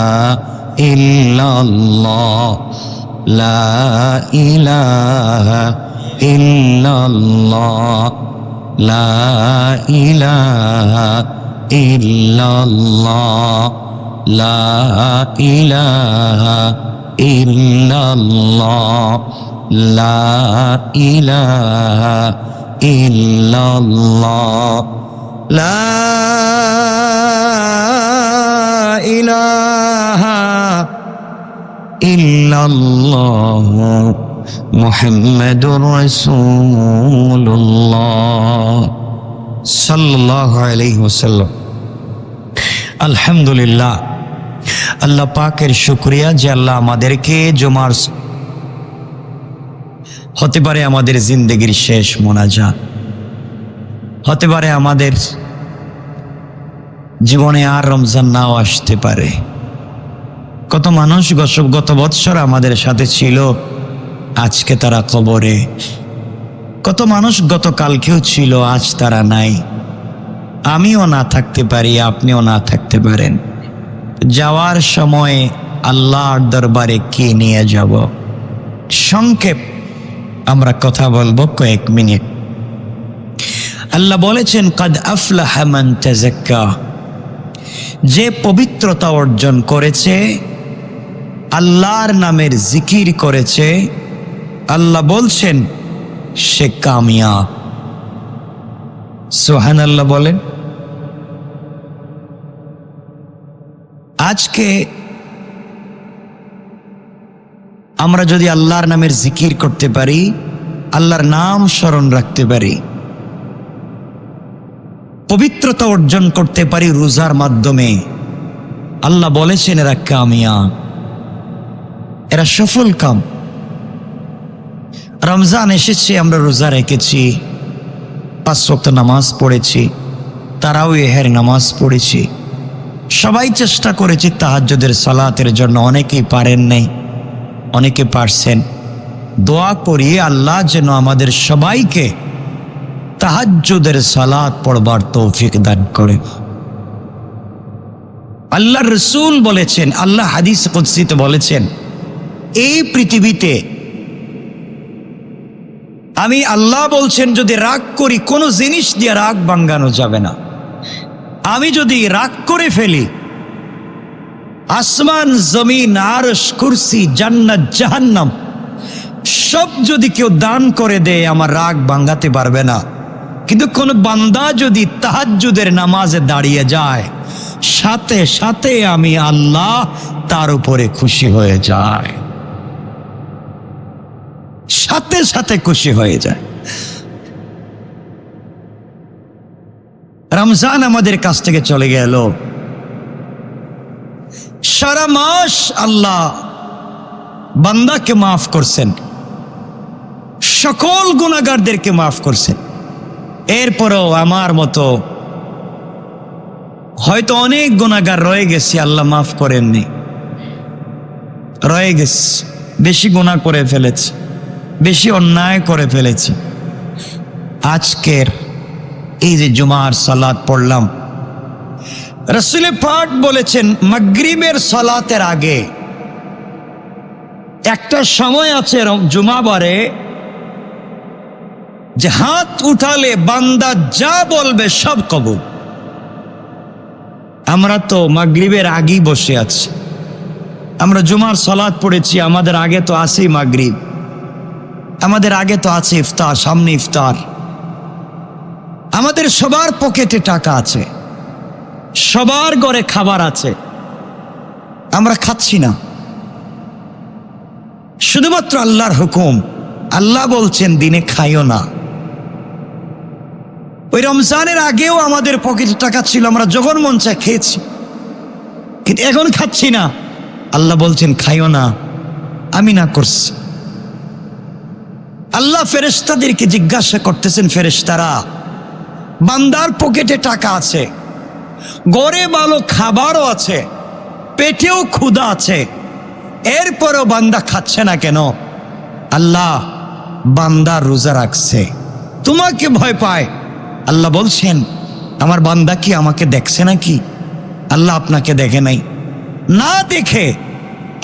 إلا الله لا إله إلا الله لا إله إلا الله لا إله إلا الله لا إله إلا الله لا إله إلا الله محمد رسول الله صلى الله عليه وسلم আলহামদুলিল্লাহ। আল্লাহ পাকের শুকরিয়া যে আল্লাহ আমাদেরকে জুমার হতে পারে আমাদের জিন্দেগির শেষ মোনাজাত, হতে পারে আমাদের জীবনে আর রমজান নাও আসতে পারে। কত মানুষ গত বৎসর আমাদের সাথে ছিল, আজকে তারা কবরে। কত মানুষ গতকালকেও ছিল, আজ তারা নাই। আমিও না থাকতে পারি, আপনিও না থাকতে পারেন। যাওয়ার সময় আল্লাহর দরবারে কি নিয়ে যাব? সংক্ষেপ আমরা কথা বলবো কয়েক মিনিট। আল্লাহ বলেছেন কদ আফলাহা মান তাযাক্কা, যে পবিত্রতা অর্জন করেছে, আল্লাহর নামের জিকির করেছে, আল্লাহ বলছেন সে কামিয়াব। সুবহানাল্লাহ বলেন। আজকে আমরা যদি আল্লাহর নামের জিকির করতে পারি, আল্লাহর নাম স্মরণ রাখতে পারি, পবিত্রতা অর্জন করতে পারি রোজার মাধ্যমে, আল্লাহ বলেছেন এরা কামিয়াব, এরা সফল কাম। রমজান এসেছে, আমরা রোজা রেখেছি, 5 ওয়াক্ত নামাজ পড়েছি, তারাউয়েহের নামাজ পড়েছি, সবাই চেষ্টা করেছি তাহাজ্জুদের সালাতের জন্য। অনেকেই পারেন নাই, অনেকে পারছেন। দোয়া করি আল্লাহ যেন আমাদের সবাইকে তাহাজ্জুদের সালাত পড়বার তৌফিক দান করে। আল্লাহ রসুল বলেছেন, আল্লাহ হাদিস কুদসিতে বলেছেন, এই পৃথিবীতে আমি আল্লাহ বলছেন যদি রাগ করি কোনো জিনিস দিয়ে রাগ ভাঙানো যাবে না। আমি যদি রাগ করে ফেলি আসমান জমিন আরশ কুরসি জান্নাত জাহান্নাম সব যদি কেউ দান করে দেয় আমার রাগ ভাঙাতে পারবে না। কিন্তু কোন বান্দা যদি তাহাজ্জুদের নামাজে দাঁড়িয়ে যায় সাথে সাথে আমি আল্লাহ তার উপরে খুশি হয়ে যায়, সাথে সাথে খুশি হয়ে যায়। রমজান আমাদের কাছ থেকে চলে গেল, সারা মাস আল্লাহ বান্দাকে মাফ করছেন, সকল গুনাহগারদেরকে মাফ করছেন। এরপরও আমার মতো হয়তো অনেক গুনাহগার রয়ে গেছি, আল্লাহ মাফ করেননি, রয়ে গেছি, বেশি গুনাহ করে ফেলেছি, বেশি অন্যায় করে ফেলেছি। আজকের এই যে জুমার সালাত পড়লাম, রাসূল পাক বলেছেন মাগরিবের সালাতের আগে একটা সময় আছে জুমাবারে যে হাত উঠালে বান্দা যা বলবে সব কবুল। আমরা তো মাগরিবের আগেই বসে আছি, আমরা জুমার সালাত পড়েছি, আমাদের আগে তো আছেই মাগরিব, আমাদের আগে তো আছে ইফতার, সামনে ইফতার। আমাদের সবার পকেটে টাকা আছে, সবার ঘরে খাবার আছে, আমরা খাচ্ছি না। শুধুমাত্র আল্লাহর হুকুম, আল্লাহ বলছেন দিনে খাইও না। ওই রমজানের আগেও আমাদের পকেটে টাকা ছিল, আমরা যখন মন চায় খেয়েছি, কিন্তু এখন খাচ্ছি না। আল্লাহ বলছেন খাইও না, আমি না করছি। আল্লাহ ফেরেশতাদেরকে জিজ্ঞাসা করতেছেন, ফেরেশতারা বান্দার পকেটে টাকা আছে, ঘরে ভালো খাবারও আছে, পেটেও ক্ষুধা আছে, এরপরও বান্দা খাচ্ছে না কেন? আল্লাহ বান্দা রোজা রাখছে, তোমাকে ভয় পায়। আল্লাহ বলছেন আমার বান্দা কি আমাকে দেখছে নাকি? আল্লাহ আপনাকে দেখে নাই, না দেখে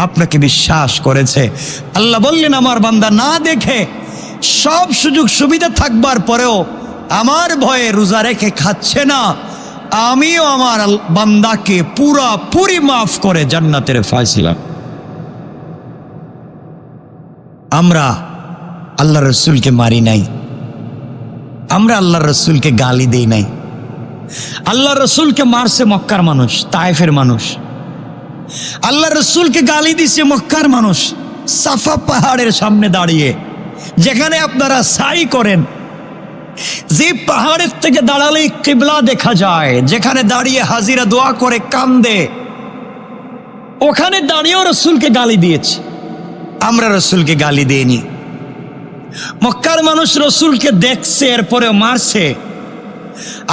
আপনাকে বিশ্বাস করেছে। আল্লাহ বললেন আমার বান্দা না দেখে সব সুযোগ সুবিধা থাকবার পরেও আমার ভয়ে রোজা রেখে খাচ্ছে না, আমিও আমার বান্দাকে পুরি মাফ করে জান্নাতের ফয়সালা। আমরা আল্লাহ রসুলকে মারি নাই, আমরা আল্লাহ রসুলকে গালি দেই নাই। আল্লাহ রসুলকে মারছে মক্কার মানুষ, তায়েফের মানুষ। আল্লাহ রসুলকে গালি দিছে মক্কার মানুষ, সাফা পাহাড়ের সামনে দাঁড়িয়ে, যেখানে আপনারা সাই করেন, যে পাহাড়ের থেকে দাঁড়ালেই কিবলা দেখা যায়, যেখানে দাঁড়িয়ে হাজিরা দোয়া করে কান্দে, ওখানে দাঁড়িয়েও রসুলকে গালি দিয়েছে। আমরা রসুলকে গালি দেইনি। মক্কার মানুষ রসুলকে দেখছে, এরপরে মারছে,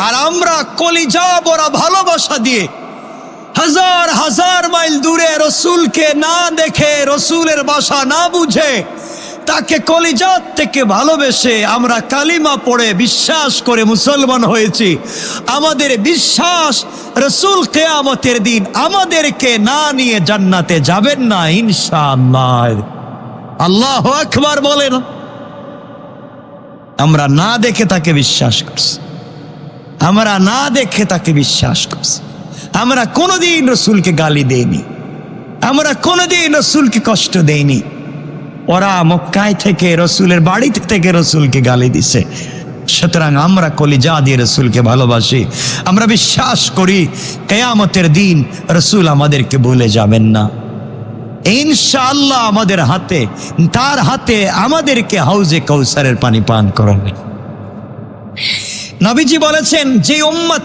আর আমরা কলিজা ভরা ভালোবাসা দিয়ে হাজার হাজার মাইল দূরে রসুলকে না দেখে, রসুলের ভাষা না বুঝে, তাকে কলিজাত থেকে ভালোবেসে আমরা কালিমা পড়ে বিশ্বাস করে মুসলমান হয়েছি। আমাদের বিশ্বাস রসুল কিয়ামতের দিন আমাদেরকে না নিয়ে জান্নাতে যাবেন না ইনশাআল্লাহ। আল্লাহু আকবার বলেন। আমরা না দেখে তাকে বিশ্বাস করছি, আমরা না দেখে তাকে বিশ্বাস করছি। আমরা কোনোদিন রসুলকে গালি দেইনি, আমরা কোনোদিন রসুলকে কষ্ট দেইনি। ওরা মক্কায় থেকে রসুলের বাড়িতে থেকে রসুলকে গালি দিছে। সুতরাং আমরা কলিজা দিয়ে রসুলকে ভালোবাসি, আমরা বিশ্বাস করি কিয়ামতের দিন রসুল আমাদেরকে ভুলে যাবেন না ইনশাআল্লাহ। আমাদের হাতে, তার হাতে আমাদেরকে হাউজে কাউসারের পানি পান করাবেন। নবীজি বলেছেন যে উম্মত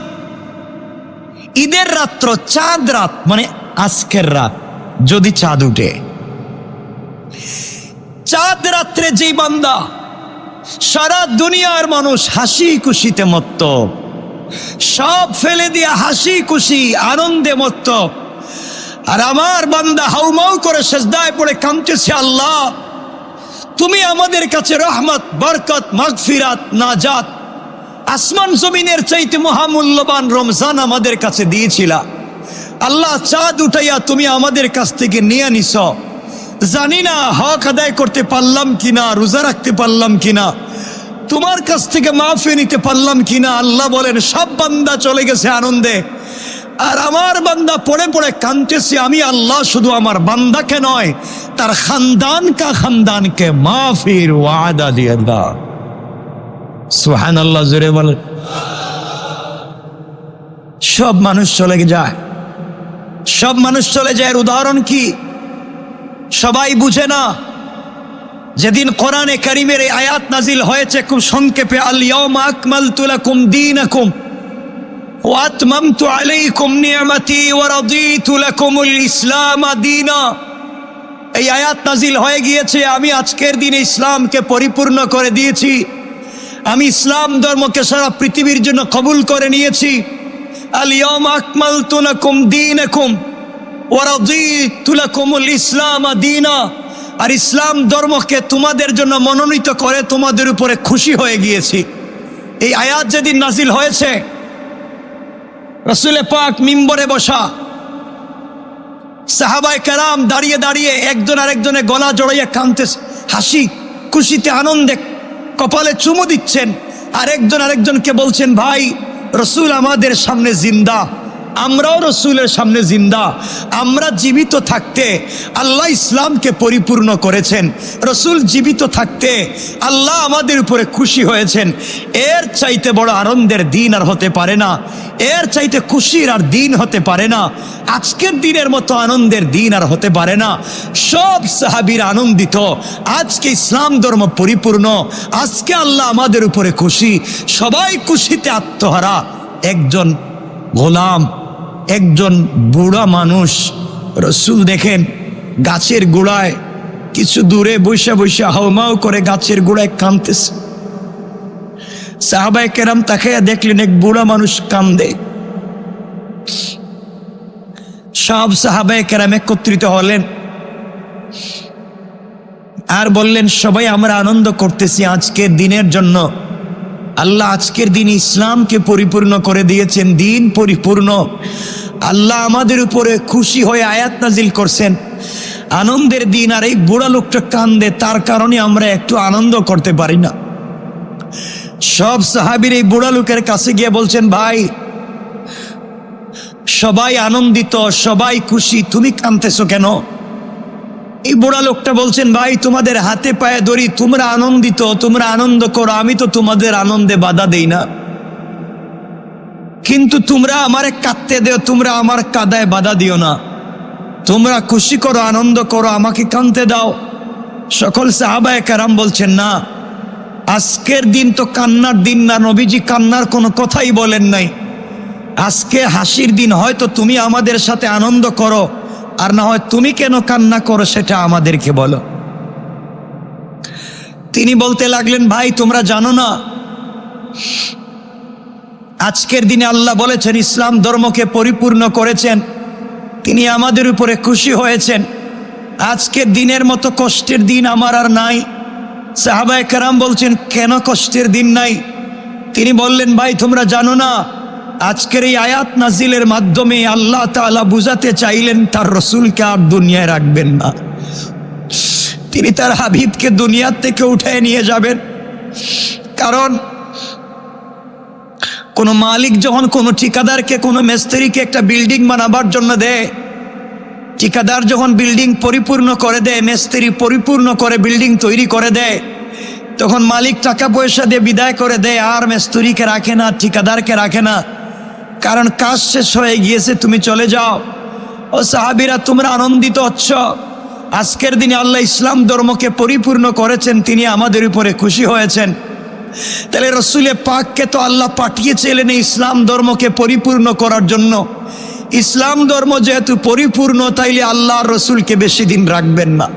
ঈদের রাত্র, চাঁদ রাত মানে আজকের রাত, যদি চাঁদ উঠে, চাঁদ রাত্রে যে বান্দা সারা দুনিয়ার মানুষ হাসি খুশিতে মত্ত, সব ফেলে দিয়ে হাসি খুশি আনন্দে মত্ত, আর আমার বান্দা হাউমাউ করে সেজদায় পড়ে কাঁদতেছে, আল্লাহ তুমি আমাদের কাছে রহমত, বরকত, মাগফিরাত, নাজাত, আসমান জমিনের চাইতে মহামূল্যবান রমজান আমাদের কাছে দিয়েছিলা। আল্লাহ চাঁদ উঠাইয়া তুমি আমাদের কাছ থেকে নিয়ে নিছ, জানি না হক আদায় করতে পারলাম কিনা, রোজা রাখতে পারলাম কিনা, তোমার কাছ থেকে মাফি নিতে পারলাম কিনা। আল্লাহ বলেন সব বান্দা চলে গেছে আনন্দে, আর আমার বান্দা পড়ে পড়ে কাঁদতেছে। আমি আল্লাহ শুধু আমার বান্দাকে নয়, তার খানদানকে মাফির ওয়াদা দিয়ে দাও। সুবহানাল্লাহ, জোরে বলেন। সব মানুষ চলে যায়, সব মানুষ চলে যায়। উদাহরণ কি? সবাই বুঝে না। যেদিন কোরআনে কারীমের এই আয়াত নাজিল হয়েছে খুব সংক্ষেপে, আল ইয়াউমা আকমালতু লাকুম দীনাকুম ওয়া আতমামতু আলাইকুম নি'মাতি ওয়া রাদিতু লাকুমুল ইসলাম দীনা। এই আয়াত নাজিল হয়ে গিয়েছে, আমি আজকের দিনে ইসলামকে পরিপূর্ণ করে দিয়েছি, আমি ইসলাম ধর্মকে সারা পৃথিবীর জন্য কবুল করে নিয়েছি। আল ইয়াউমা আকমালতু লাকুম দীনাকুম ওয়া রাদিতু লাকুমুল ইসলাম দীনা। আর ইসলাম ধর্মকে তোমাদের জন্য মনোনীত করে তোমাদের উপরে খুশি হয়ে গিয়েছি। এই আয়াত যেদিন নাজিল হয়েছে, রাসূল পাক মিম্বরে বসা, সাহাবায়ে কেরাম দাঁড়িয়ে দাঁড়িয়ে একজন আরেকজনের গলা জড়াইয়া কাঁদতেছে, হাসি খুশিতে আনন্দে কপালে চুমু দিচ্ছেন, আর একজন আরেকজনকে বলছেন, ভাই রাসূল আমাদের সামনে জিন্দা, আমরাও রসুলের সামনে জিন্দা। আমরা জীবিত থাকতে আল্লাহ ইসলামকে পরিপূর্ণ করেছেন, রসুল জীবিত থাকতে আল্লাহ আমাদের উপরে খুশি হয়েছেন। এর চাইতে বড় আনন্দের দিন আর হতে পারে না, এর চাইতে খুশির আর দিন হতে পারে না, আজকের দিনের মতো আনন্দের দিন আর হতে পারে না। সব সাহাবীরা আনন্দিত, আজকে ইসলাম ধর্ম পরিপূর্ণ, আজকে আল্লাহ আমাদের উপরে খুশি। সবাই খুশিতে আত্মহারা। একজন গোলাম, একজন বুড়া মানুষ, রসুল দেখেন গাছের গোড়ায় কিছু দূরে বৈশা বৈশা হাউমাউ করে গাছের গোড়ায় কাঁদতেছে। সাহাবায়ে কেরাম তাকাইয়া দেখলেন এক বুড়া মানুষ কান্দে। সব সাহাবায়ে কেরাম একত্রিত হলেন আর বললেন, সবাই আমরা আনন্দ করতেছি আজকের দিনের জন্য। আল্লাহ আজকের দিন ইসলামকে পরিপূর্ণ করে দিয়েছেন, দিন পরিপূর্ণ। আল্লাহ আমাদের উপরে খুশি হয়ে আয়াত নাজিল করছেন, আনন্দের দিন। আর এই বুড়া লোকটা কান্দে, তার কারণে আমরা একটু আনন্দ করতে পারি না। সব সাহাবীর এই বুড়া লোকের কাছে গিয়ে বলছেন, ভাই সবাই আনন্দিত, সবাই খুশি, তুমি কাঁদতেছো কেন? এই বুড়া লোকটা বলছেন, ভাই তোমাদের হাতে পায়ে ধরি, তোমরা আনন্দিত, তোমরা আনন্দ করো, আমি তো তোমাদের আনন্দে বাধা দেই না, কিন্তু তোমরা আমারে কাঁদতে দেও, তোমরা আমার কাদায় বাধা দিও না। তোমরা খুশি করো, আনন্দ করো, আমাকে কাঁদতে দাও। সকল সাহাবায়ে কেরাম বলছেন, না, আজকের দিন তো কান্নার দিন না, নবীজি কান্নার কোনো কথাই বলেন নাই। আজকে হাসির দিন, হয়তো তুমি আমাদের সাথে আনন্দ করো, আর না হয় তুমি কেন কান্না করো সেটা আমাদেরকে বলো। তিনি বলতে লাগলেন, ভাই তোমরা জানো না, আজকের দিনে আল্লাহ বলেছেন ইসলাম ধর্মকে পরিপূর্ণ করেছেন, তিনি আমাদের উপরে খুশি হয়েছেন। আজকের দিনের মতো কষ্টের দিন আমার আর নাই। সাহাবায়ে কেরাম বলছেন, কেন কষ্টের দিন নাই? তিনি বললেন, ভাই তোমরা জানো না, আজকের এই আয়াত নাজিলের মাধ্যমে আল্লাহ তাআলা বুঝাতে চাইলেন তার রসুলকে আর দুনিয়ায় রাখবেন না, তিনি তার হাবিবকে দুনিয়ার থেকে উঠিয়ে নিয়ে যাবেন। কারণ কোন মালিক যখন কোনো ঠিকাদারকে, কোনো মিস্ত্রিকে একটা বিল্ডিং বানাবার জন্য দেয়, ঠিকাদার যখন বিল্ডিং পরিপূর্ণ করে দেয়, মিস্ত্রি পরিপূর্ণ করে বিল্ডিং তৈরি করে দেয়, তখন মালিক টাকা পয়সা দিয়ে বিদায় করে দেয়, আর মিস্ত্রিকে রাখে না, ঠিকাদারকে রাখে না। কারণ কাজ শেষ হয়ে গিয়েছে, তুমি চলে যাও। ও সাহাবীরা, তোমরা আনন্দিত হচ্ছ, আজকের দিনে আল্লাহ ইসলাম ধর্মকে পরিপূর্ণ করেছেন, তিনি আমাদের উপরে খুশি হয়েছেন। তাহলে রসুলে পাককে তো আল্লাহ পাঠিয়েছিলেন ইসলাম ধর্মকে পরিপূর্ণ করার জন্য। ইসলাম ধর্ম যেহেতু পরিপূর্ণ, তাইলে আল্লাহ রসুলকে বেশি দিন রাখবেন না।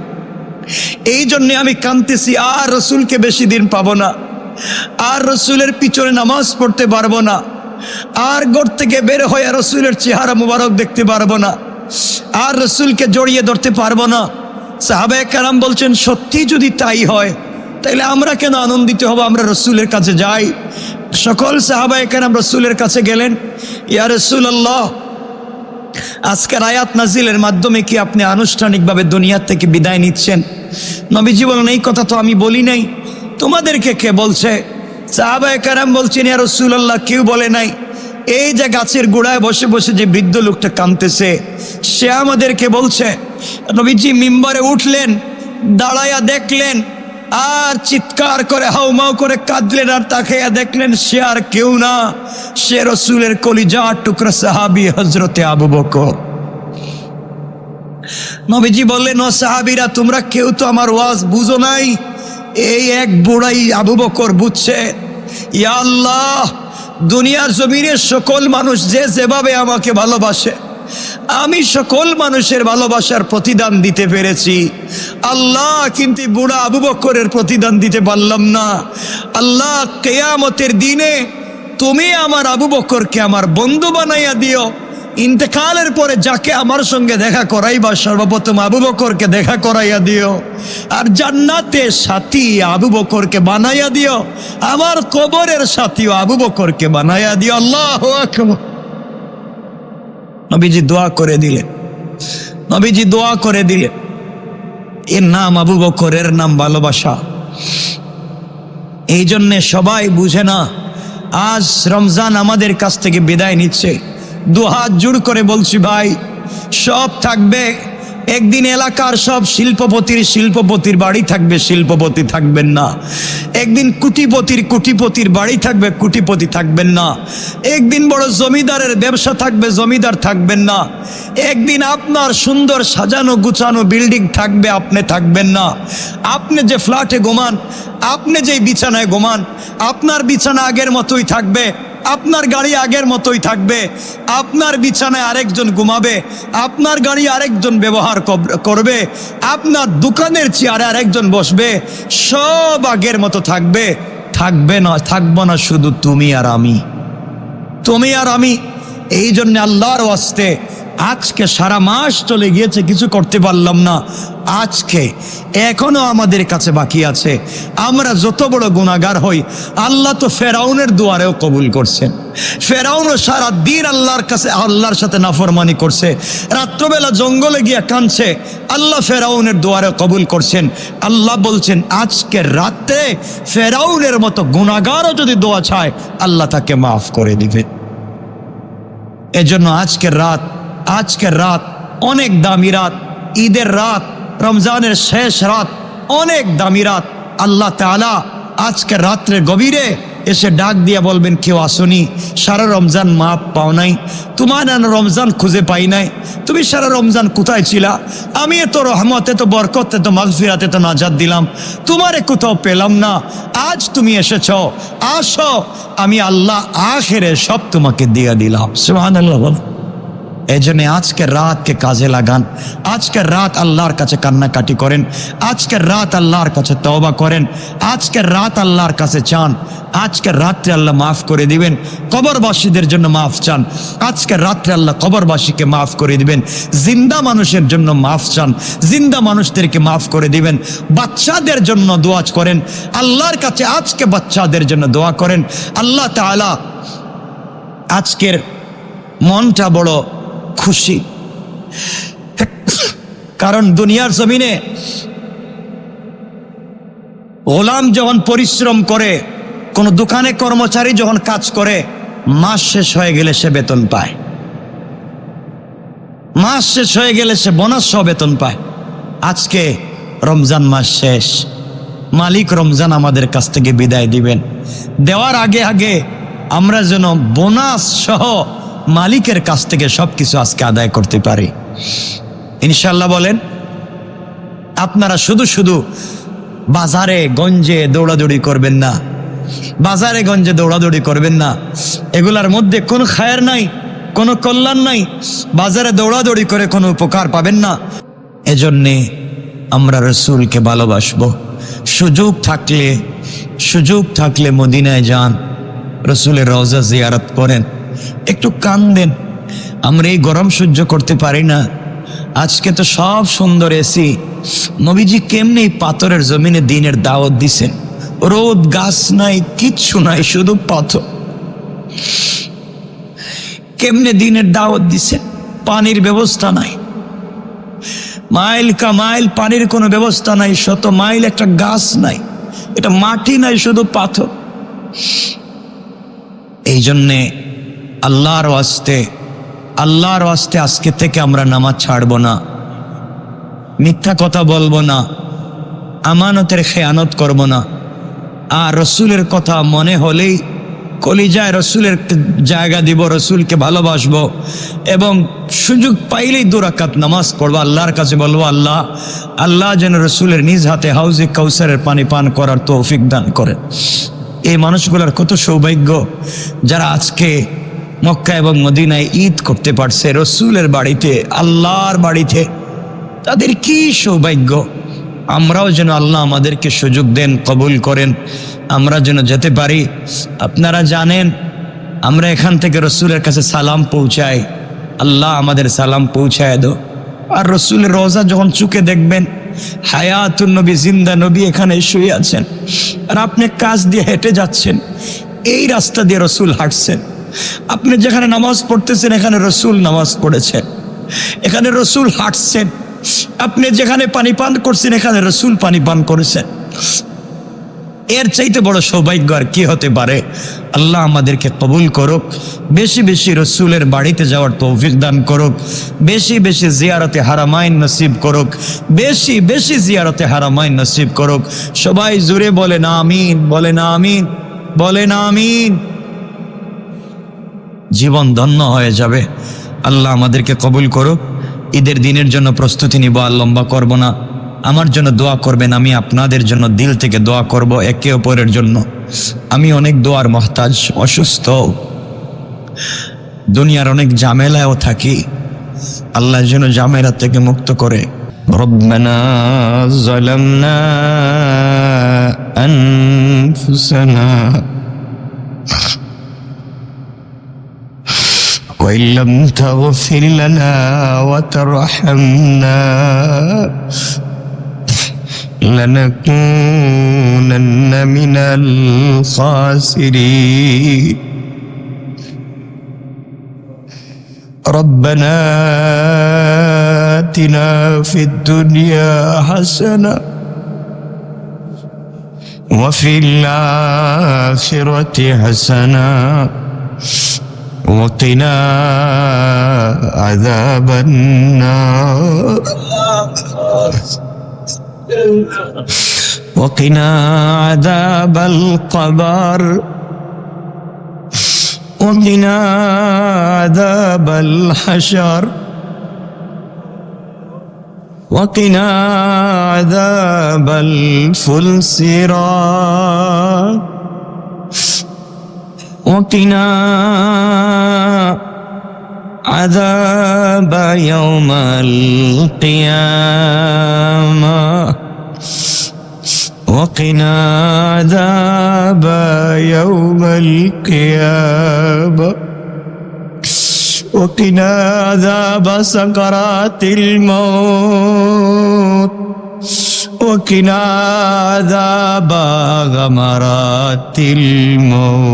এই জন্যে আমি কাঁদতেছি, আর রসুলকে বেশি দিন পাবো না, আর রসুলের পিছনে নামাজ পড়তে পারবো না, আর ঘর থেকে বের হয়ে রসুলের চেহারা মুবারক দেখতে পারবো না, আর রসুলকে জড়িয়ে ধরতে পারবো না। সাহাবায়ে কেরাম বলছেন, সত্যি যদি তাই হয় তাইলে আমরা কেন আনন্দিত হব? আমরা রসুলের কাছে যাই। সকল সাহাবায়ে কেরাম রসুলের কাছে গেলেন, ইয়া রাসূলুল্লাহ, আজকের আয়াত নাজিলের মাধ্যমে কি আপনি আনুষ্ঠানিকভাবে দুনিয়া থেকে বিদায় নিচ্ছেন? নবীজি বলেন, এই কথা তো আমি বলি নাই, তোমাদেরকে কে বলছে? সাহাবায়ে কেরাম বলছেন, ইয়া রাসূলুল্লাহ, কেউ বলে নাই। এই যে গাছের গোড়ায় বসে বসে যে বৃদ্ধ লোকটা কাঁদতেছে, সে আমাদেরকে বলছে। নবীজি মিম্বরে উঠলেন, দাঁড়াইয়া দেখলেন, আর চিৎকার করে হাউমাউ করে কাঁদলেন, আর তাকে দেখলেন সে আর কেউ না, সে রসুলের কলিজার টুকরা সাহাবী হযরতে আবু বকর। নবীজি বললেন, ও সাহাবীরা, তোমরা কেউ তো আমার ওয়াজ বুঝো নাই। এই এক বুড়াই আবু বকর বুঝছে। ইয়া আল্লাহ, দুনিয়ার জমিনের সকল মানুষ যে যেভাবে আমাকে ভালোবাসে, আমি সকল মানুষের ভালোবাসার প্রতিদান দিতে পেরেছি আল্লাহ, কিন্তু বুড়া আবু বকরের প্রতিদান দিতে পারলাম না। আল্লাহ, কিয়ামতের দিনে তুমি আমার আবু বকরকে আমার বন্ধু বানাইয়া দিও। ইন্তেকালের পরে যাকে আমার সঙ্গে দেখা করাইবা, সর্বপ্রথম আবু বকরকে দেখা করাইয়া দিও, আর জান্নাতে সাথী আবু বকরকে বানাইয়া দিও, আমার কবরের সাথীও আবু বকরকে বানাইয়া দিও। আল্লাহু আকবার। নবীজি দোয়া করে দিলেন, নবীজি দোয়া করে দিলেন। এর নাম আবু বকর, এর নাম ভালোবাসা। এই জন্যে সবাই বুঝে না। আজ রমজান আমাদের কাছ থেকে বিদায় নিচ্ছে, দুহাত জোড় করে বলছি, ভাই সব থাকবে একদিন। এলাকার সব শিল্পপতির বাড়ি থাকবে, শিল্পপতি থাকবেন না। একদিন কুটিপতির বাড়ি থাকবে, কুটিপতি থাকবেন না। একদিন বড় জমিদারের ব্যবসা থাকবে, জমিদার থাকবেন না। একদিন আপনার সুন্দর সাজানো গুছানো বিল্ডিং থাকবে, আপনি থাকবেন না। আপনি যে ফ্ল্যাটে ঘুমান, আপনি যে বিছানায় ঘুমান, আপনার বিছানা আগের মতোই থাকবে, আপনার গাড়ি আগের মতোই থাকবে, আপনার বিছানায় আরেকজন ঘুমাবে, আপনার গাড়ি আরেকজন ব্যবহার করবে, আপনার দোকানের চেয়ারে আরেকজন বসবে, সব আগের মতো থাকবে। থাকবো না শুধু তুমি আর আমি, তুমি আর আমি। এই জন্য আল্লাহর ওয়াস্তে আজকে সারা মাস চলে গিয়েছে, কিছু করতে পারলাম না। আজকে এখনো আমাদের কাছে বাকি আছে। আমরা যত বড় গুনাহগার হই, আল্লাহ তো ফেরাউনের দুয়ারেও কবুল করছেন। ফেরাউনও সারা দিন আল্লাহর সাথে নাফরমানি করছে, রাত্রবেলা জঙ্গলে গিয়ে কাঁদছে, আল্লাহ ফেরাউনের দুয়ারে কবুল করছেন। আল্লাহ বলছেন, আজকের রাতে ফেরাউনের মতো গুনাহগারও যদি দোয়া চায়, আল্লাহ তাকে মাফ করে দিবে। এজন্য আজকের রাত অনেক দামি রাত, ঈদের রাত, রমজানের শেষ রাত, অনেক দামি রাত। আল্লাহ তাআলা আজকের রাত্রে গভীরে এসে ডাক দিয়া বলবেন, কেউ আসনি, সারা রমজান মাপ পাও নাই, তোমার রমজান খুঁজে পাই নাই, তুমি সারা রমজান কোথায় ছিলা? আমি এত রহমত, এত বরকত, এত মাগফিরাত, এত নাজাত দিলাম, তোমারে কোথাও পেলাম না। আজ তুমি এসেছ, আসো, আমি আল্লাহ আখেরে সব তোমাকে দিয়ে দিলাম। সুবহানাল্লাহ। বল। এই জন্য আজকের রাতকে কাজে লাগান। আজকের রাত আল্লাহর কাছে কান্নাকাটি করেন, আজকের রাত আল্লাহর কাছে তওবা করেন, আজকের রাত আল্লাহর কাছে চান। আজকের রাত্রে আল্লাহ মাফ করে দিবেন। কবরবাসীদের জন্য মাফ চান, আজকের রাত্রে আল্লাহ কবরবাসীকে মাফ করে দিবেন। জিন্দা মানুষের জন্য মাফ চান, জিন্দা মানুষদেরকে মাফ করে দিবেন। বাচ্চাদের জন্য দোয়া করেন আল্লাহর কাছে, আজকে বাচ্চাদের জন্য দোয়া করেন। আল্লাহ তাআলা আজকের মনটা বড় খুশি, কারণ দুনিয়ার জমিনে গোলাম যখন পরিশ্রম করে, কোন দোকানে কর্মচারী যখন কাজ করে, মাস শেষ হয়ে গেলে সে বেতন পায়, মাস শেষ হয়ে গেলে সে বোনাস সহ বেতন পায়। আজকে রমজান মাস শেষ, মালিক রমজান আমাদের কাছ থেকে বিদায় দিবেন। দেওয়ার আগে আগে আমরা যেন বোনাস সহ মালিকের কাছ থেকে সবকিছু আজকে আদায় করতে পারি, ইনশাল্লাহ। বলেন। আপনারা শুধু বাজারে গঞ্জে দৌড়াদৌড়ি করবেন না, বাজারে গঞ্জে দৌড়াদৌড়ি করবেন না, এগুলার মধ্যে কোনো খায়ের নাই, কোনো কল্যাণ নাই। বাজারে দৌড়াদৌড়ি করে কোনো উপকার পাবেন না। এজন্যে আমরা রসুলকে ভালোবাসবো। সুযোগ থাকলে মদিনায় যান, রসুলের রওজা জিয়ারত করেন, একটু কান্দেন। আমরা এই গরম সহ্য করতে পারি না। আজকে তো সব সুন্দর এসি। নবীজি কেমনে এই পাথরের জমিনে দিনের দাওয়াত দিছেন, রোদ, গাছ নাই, কিচ্ছু নাই, শুধু পাথর। কেমনে দিনের দাওয়াত দিছেন, পানির ব্যবস্থা নাই, মাইল কা মাইল পানির কোনো ব্যবস্থা নাই, 100 মাইল একটা গাছ নাই, এটা মাটি নাই, শুধু পাথর। এই জন্যে আল্লাহর ওয়াস্তে আজকে থেকে আমরা নামাজ ছাড়বো না, মিথ্যা কথা বলবো না, আমানতের খেয়ানত করব না। আর রসুলের কথা মনে হলেই কলিজায় রসুলের জায়গা দিব, রসুলকে ভালোবাসবো এবং সুযোগ পাইলেই 2 রাকাত নামাজ পড়বো, আল্লাহর কাছে বলবো আল্লাহ যেন রসুলের নিজ হাতে হাউজে কাউসারের পানি পান করার তৌফিক দান করেন। এই মানুষগুলোর কত সৌভাগ্য যারা আজকে মক্কা এবং মদিনায় ঈদ করতে পারছে, রসুলের বাড়িতে, আল্লাহর বাড়িতে, তাদের কি সৌভাগ্য। আমরাও যেন আল্লাহ আমাদেরকে সুযোগ দেন, কবুল করেন, আমরা যেন যেতে পারি। আপনারা জানেন আমরা এখান থেকে রসুলের কাছে সালাম পৌঁছাই, আল্লাহ আমাদের সালাম পৌঁছায় দাও। আর রসুলের রওজা যখন চুকে দেখবেন, হায়াতুন নবী, জিন্দা নবী এখানে শুয়ে আছেন, আর আপনি কাজ দিয়ে হেঁটে যাচ্ছেন, এই রাস্তা দিয়ে রসুল হাঁটছেন। আপনি যেখানে নামাজ পড়তেছেন এখানে রসুল নামাজ পড়েছেন, এখানে রসুল হাঁটছেন। আপনি যেখানে পানি পান করছেন এখানে রসুল পানি পান করেছেন। এর চাইতে বড় সৌভাগ্য আর কি হতে পারে। আল্লাহ আমাদেরকে কবুল করুক, বেশি বেশি রসুলের বাড়িতে যাওয়ার তৌফিক দান করুক, বেশি বেশি জিয়ারতে হারামাইন নসিব করুক, বেশি বেশি জিয়ারতে হারামাইন নসিব করুক। সবাই জুড়ে বলেন আমিন, বলেন আমিন, বলেন আমিন। জীবন ধন্য হয়ে যাবে। আল্লাহ আমাদেরকে কবুল করুক। ঈদের দিনের জন্য প্রস্তুতি নিব, আর লম্বা করব না। আমার জন্য দোয়া করবেন, আমি আপনাদের জন্য দিল থেকে দোয়া করব একে অপরের জন্য। আমি অনেক দোয়ার মহতাজ, অসুস্থ, দুনিয়ার অনেক ঝামেলায়ও থাকি, আল্লাহ যেন ঝামেলা থেকে মুক্ত করে। রব্বানা যালামনা আনফুসানা وإن لم تغفر لنا وترحمنا لنكونن من الخاسرين ربنا آتنا في الدنيا حسنة وفي الآخرة حسنة وقنا عذاب النار وقنا عذاب القبر وقنا عذاب الحشر وقنا عذاب الفلسرات وقنا عذاب يوم القيامة وقنا عذاب يوم القيامة وقنا عذاب سكرات الموت وقنا عذاب غمرات الموت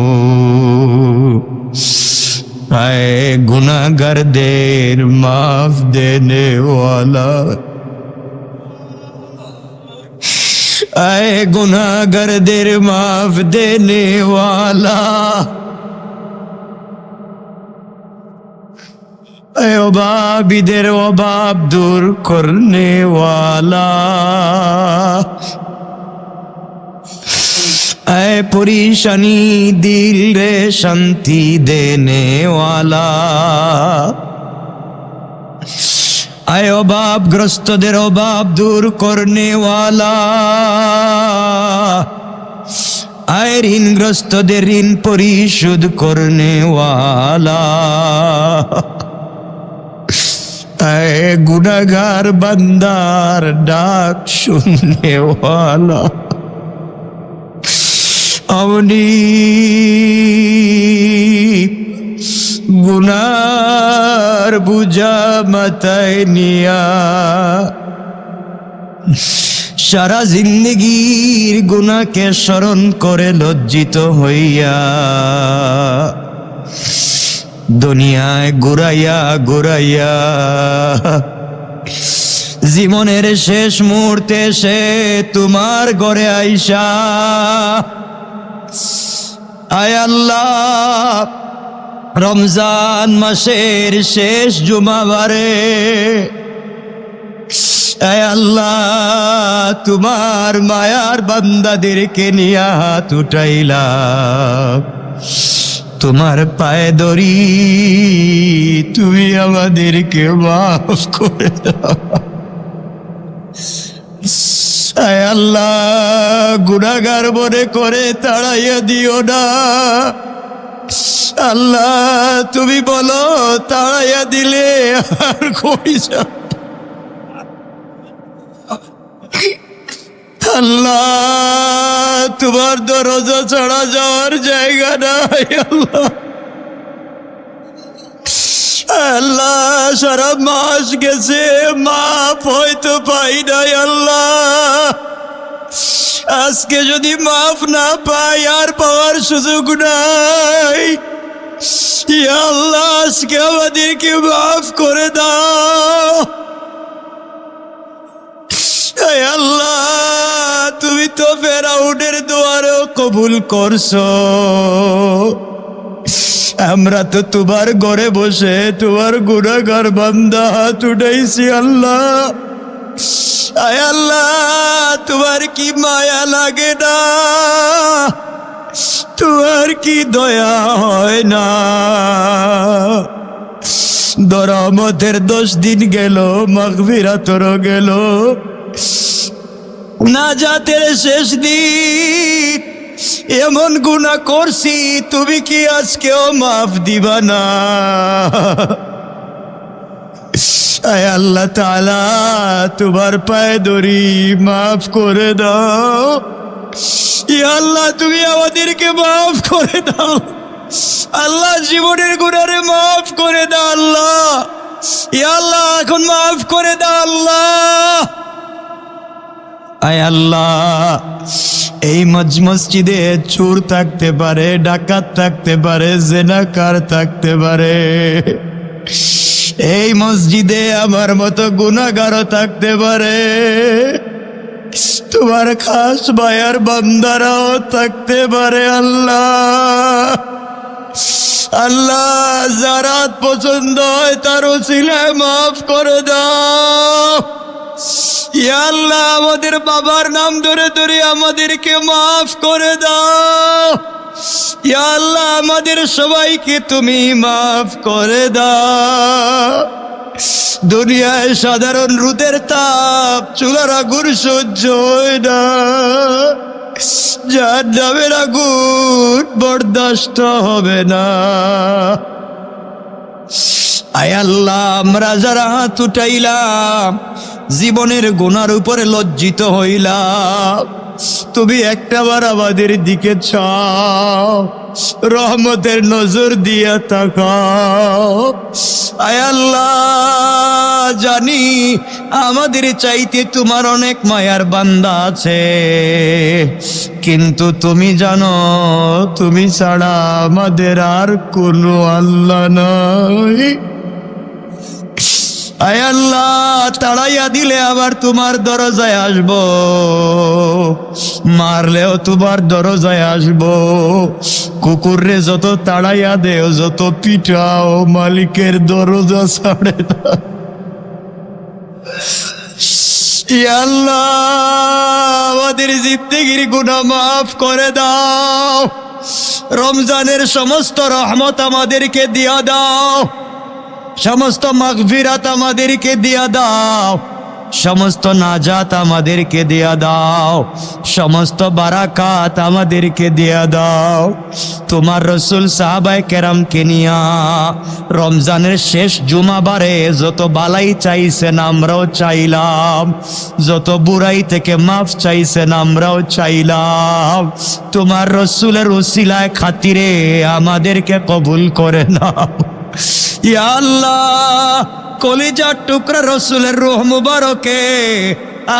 اے गुनाहगारদের माफ देने वाला اے गुनाहगारদের माफ देने वाला اے অভাবীদের অভাব দূর করনে वाला اے পরিশানি দিল রে শান্তি দেনে वाला اے অভাবগ্রস্তদের অভাব দূর করনে वाला اے ঋণগ্রস্তদের ঋণ পরিশোধ করনে वाला اے গুনাহগার বান্দার ডাক শুননে वाला अपनी गुनार बुझा মাথায় নিয়া সারা জিন্দেগীর গুনাহকে স্মরণ করে লজ্জিত হইয়া দুনিয়ায় ঘুরাইয়া ঘুরাইয়া জীবনের শেষ মুহূর্তে সে তোমার ঘরে আইসা, আয় আল্লাহ রমজান মাসের শেষ জুমাবারে আয় আল্লাহ তোমার মায়ার বান্দাদেরকে নিয়ে হাত উঠাইলাম, তোমার পায়ে ধরি, তুমি আমাদেরকে মাফ করে দাও। আয় আল্লাহ গুনাহগার মনে করে তাড়াইয়া দিও না আল্লাহ, তুমি বলো তাড়াইয়া দিলে আর কই যাব আল্লাহ, তোমার দরজা ছাড়া যাওয়ার জায়গা নাই আল্লাহ। আল্লাহ সারা মাস গেছে, মাপ হয়তো পাই নাই আল্লাহ, আজকে যদি মাফ না পাই আর পাওয়ার সুযোগ নাই, ইয়া আল্লাহ আজকে আমাদেরকে মাফ করে দাও। আয় আল্লাহ তুমি তো ফেরাউনের দোয়ারও কবুল করছো, আমরা তো তোমার ঘরে বসে তোমার গুনাহগার বান্দা হাত উঠাইছি আল্লাহ। আয় আল্লাহ তোমার কি মায়া লাগে না, তোমার কি দয়া হয় না? দরমতের 10 দিন গেল, মাগফিরাতরও গেল, নাজাতের শেষ দিন, এমন গুনাহ করছি তুমি কি আজকেও মাফ দিবা না? আয় আল্লাহ তাআলা তোমার পায়ে ধরি, মাফ করে দাও। ইয়া আল্লাহ তুমি আমাদেরকে মাফ করে দাও আল্লাহ, জীবনের গুনাহে মাফ করে দাও আল্লাহ। ইয়া আল্লাহ এখন মাফ করে দাও আল্লাহ। আয় আল্লাহ এই মসজিদে চোর থাকতে পারে, ডাকাত থাকতে পারে, জেনাকার থাকতে পারে, এই মসজিদে আমার মতো গুনাহগারও থাকতে পারে, তোমার খাস ভাইয়ার বান্দারাও থাকতে পারে আল্লাহ। আল্লাহ যারা পছন্দ হয় তার ওসিলায় মাফ করে দাও। ইয়া আল্লাহ আমাদের বাবার নাম ধরে ধরে আমাদেরকে মাফ করে দাও। ইয়া আল্লাহ আমাদের সবাইকে তুমি মাফ করে দাও। দুনিয়ায় সাধারণ রোদের তাপ, চুলার আগুন সহ্য হয় না, জাহান্নামের আগুন বরদাস্ত হবে না। আয় আল্লাহ আমরা যারা হাত উঠাইলাম, জীবনের গুনার উপরে লজ্জিত হইলাম, তুমি একটাবার আমাদের দিকে চাও, রহমতের নজর দিয়া তাকাও। আয় আল্লাহ জানি আমাদের চাইতে তোমার অনেক মায়ার বান্দা আছে, কিন্তু তুমি জানো তুমি ছাড়া আমাদের আর কোনো আল্লাহ নাই। আয় আল্লাহ তাড়াইয়া দিলে আবার তোমার দরজায় আসবো, মারলেও তোমার দরজায় আসবো। কুকুরে যত তাড়াইয়া দেও, যত পিটাও, মালিকের দরজা ছাড়ে না। ইয়া আল্লাহ আমাদের জিন্দেগির গুনাহ মাফ করে দাও। রমজানের সমস্ত রহমত আমাদেরকে দিয়া দাও, সমস্ত মাগফিরাত আমাদেরকে দিয়া দাও, সমস্ত নাজাত আমাদেরকে দিয়া দাও, সমস্ত বারাকাত আমাদেরকে দিয়া দাও। তোমার রসুল সাহাবায়ে কেরামকে নিয়া রমজানের শেষ জুমাবারে যত বালাই চাইছেন আমরাও চাইলাম, যত বুরাই থেকে মাফ চাইছেন আমরাও চাইলাম। তোমার রসুলের উসিলায় খাতিরে আমাদেরকে কবুল করে নাও। ইয়া আল্লাহ কলিজার টুকরা রসুলের রূহ মুবারকে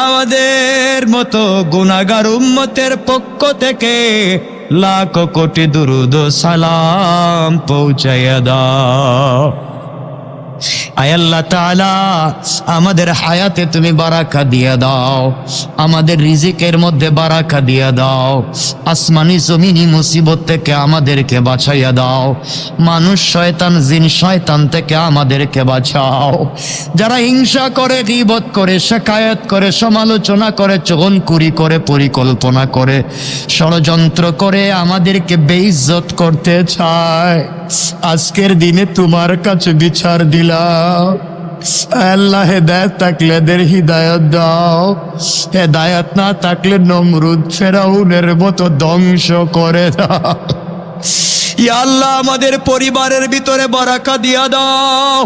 আমাদের মতো গুনাহগার উম্মতের পক্ষ থেকে লাখ কোটি দুরুদ ও সালাম পৌঁছাইয়া দাও। আয় আল্লাহ তাআলা, আমাদের হায়াতে তুমি বারাকা দিয়া দাও, আমাদের রিজিকের মধ্যে বারাকা দিয়া দাও, আসমানি জমিনি মুসিবত থেকে আমাদেরকে বাঁচাইয়া দাও, মানুষ শয়তান জিন শয়তান থেকে আমাদেরকে বাঁচাও। যারা হিংসা করে, গীবত করে, শিকায়াত করে, সমালোচনা করে, চগলখুরি করে, পরিকল্পনা করে, ষড়যন্ত্র করে আমাদেরকে বেইজ্জত করতে চায়, আজকের দিনে তোমার কাছে বিচার দিলাম। আল্লাহ হেদায়েত থাকলে এদের হিদায়াত দাও, হেদায়াত না থাকলে নমরুদ ফেরাউনের মতো ধ্বংস করে দাও। ইয়া আল্লাহ, আমাদের পরিবারের ভিতরে বারাকা দিয়া দাও,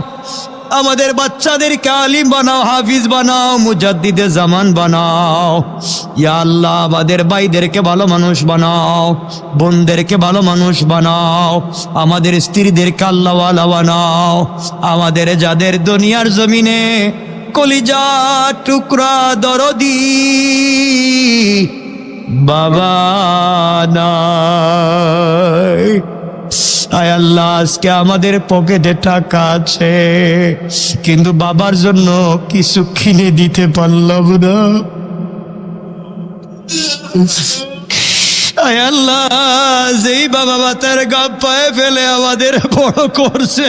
আমাদের বাচ্চাদেরকে আলিম বানাও, হাফিজ বানাও, মুজাদ্দিদে জামান বানাও। ইয়া আল্লাহ, আমাদের ভাইদেরকে ভালো মানুষ বানাও, বোনদেরকে ভালো মানুষ বানাও, আমাদের স্ত্রীদেরকে আল্লাহওয়ালা বানাও। আমাদের যাদের দুনিয়ার জমিনে কলিজা টুকরা দরদি বাবা নাই, আয় আল্লাহ, আজকে আমাদের পকেটে টাকা আছে কিন্তু বাবার জন্য কিছু কিনে দিতে পারলাম না। আয় আল্লাহ, যেই বাবা মাতার গাপ পায়ে ফেলে আমাদের বড় করছে,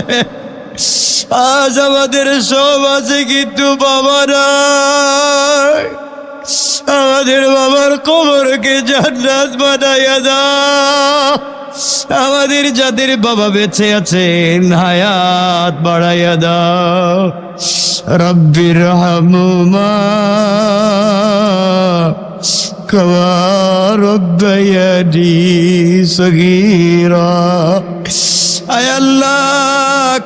আজ আমাদের সব আছে কিন্তু বাবা নাই। আমাদের বাবার কবরকে জান্নাত বানাইয়া দাও। আমাদের যাদের বাবা বেঁচে আছেন হায়াত বাড়াইয়া দাও। রব্বির হামুমা কামা রব্বায়ানি সগীরা। আয় আল্লাহ,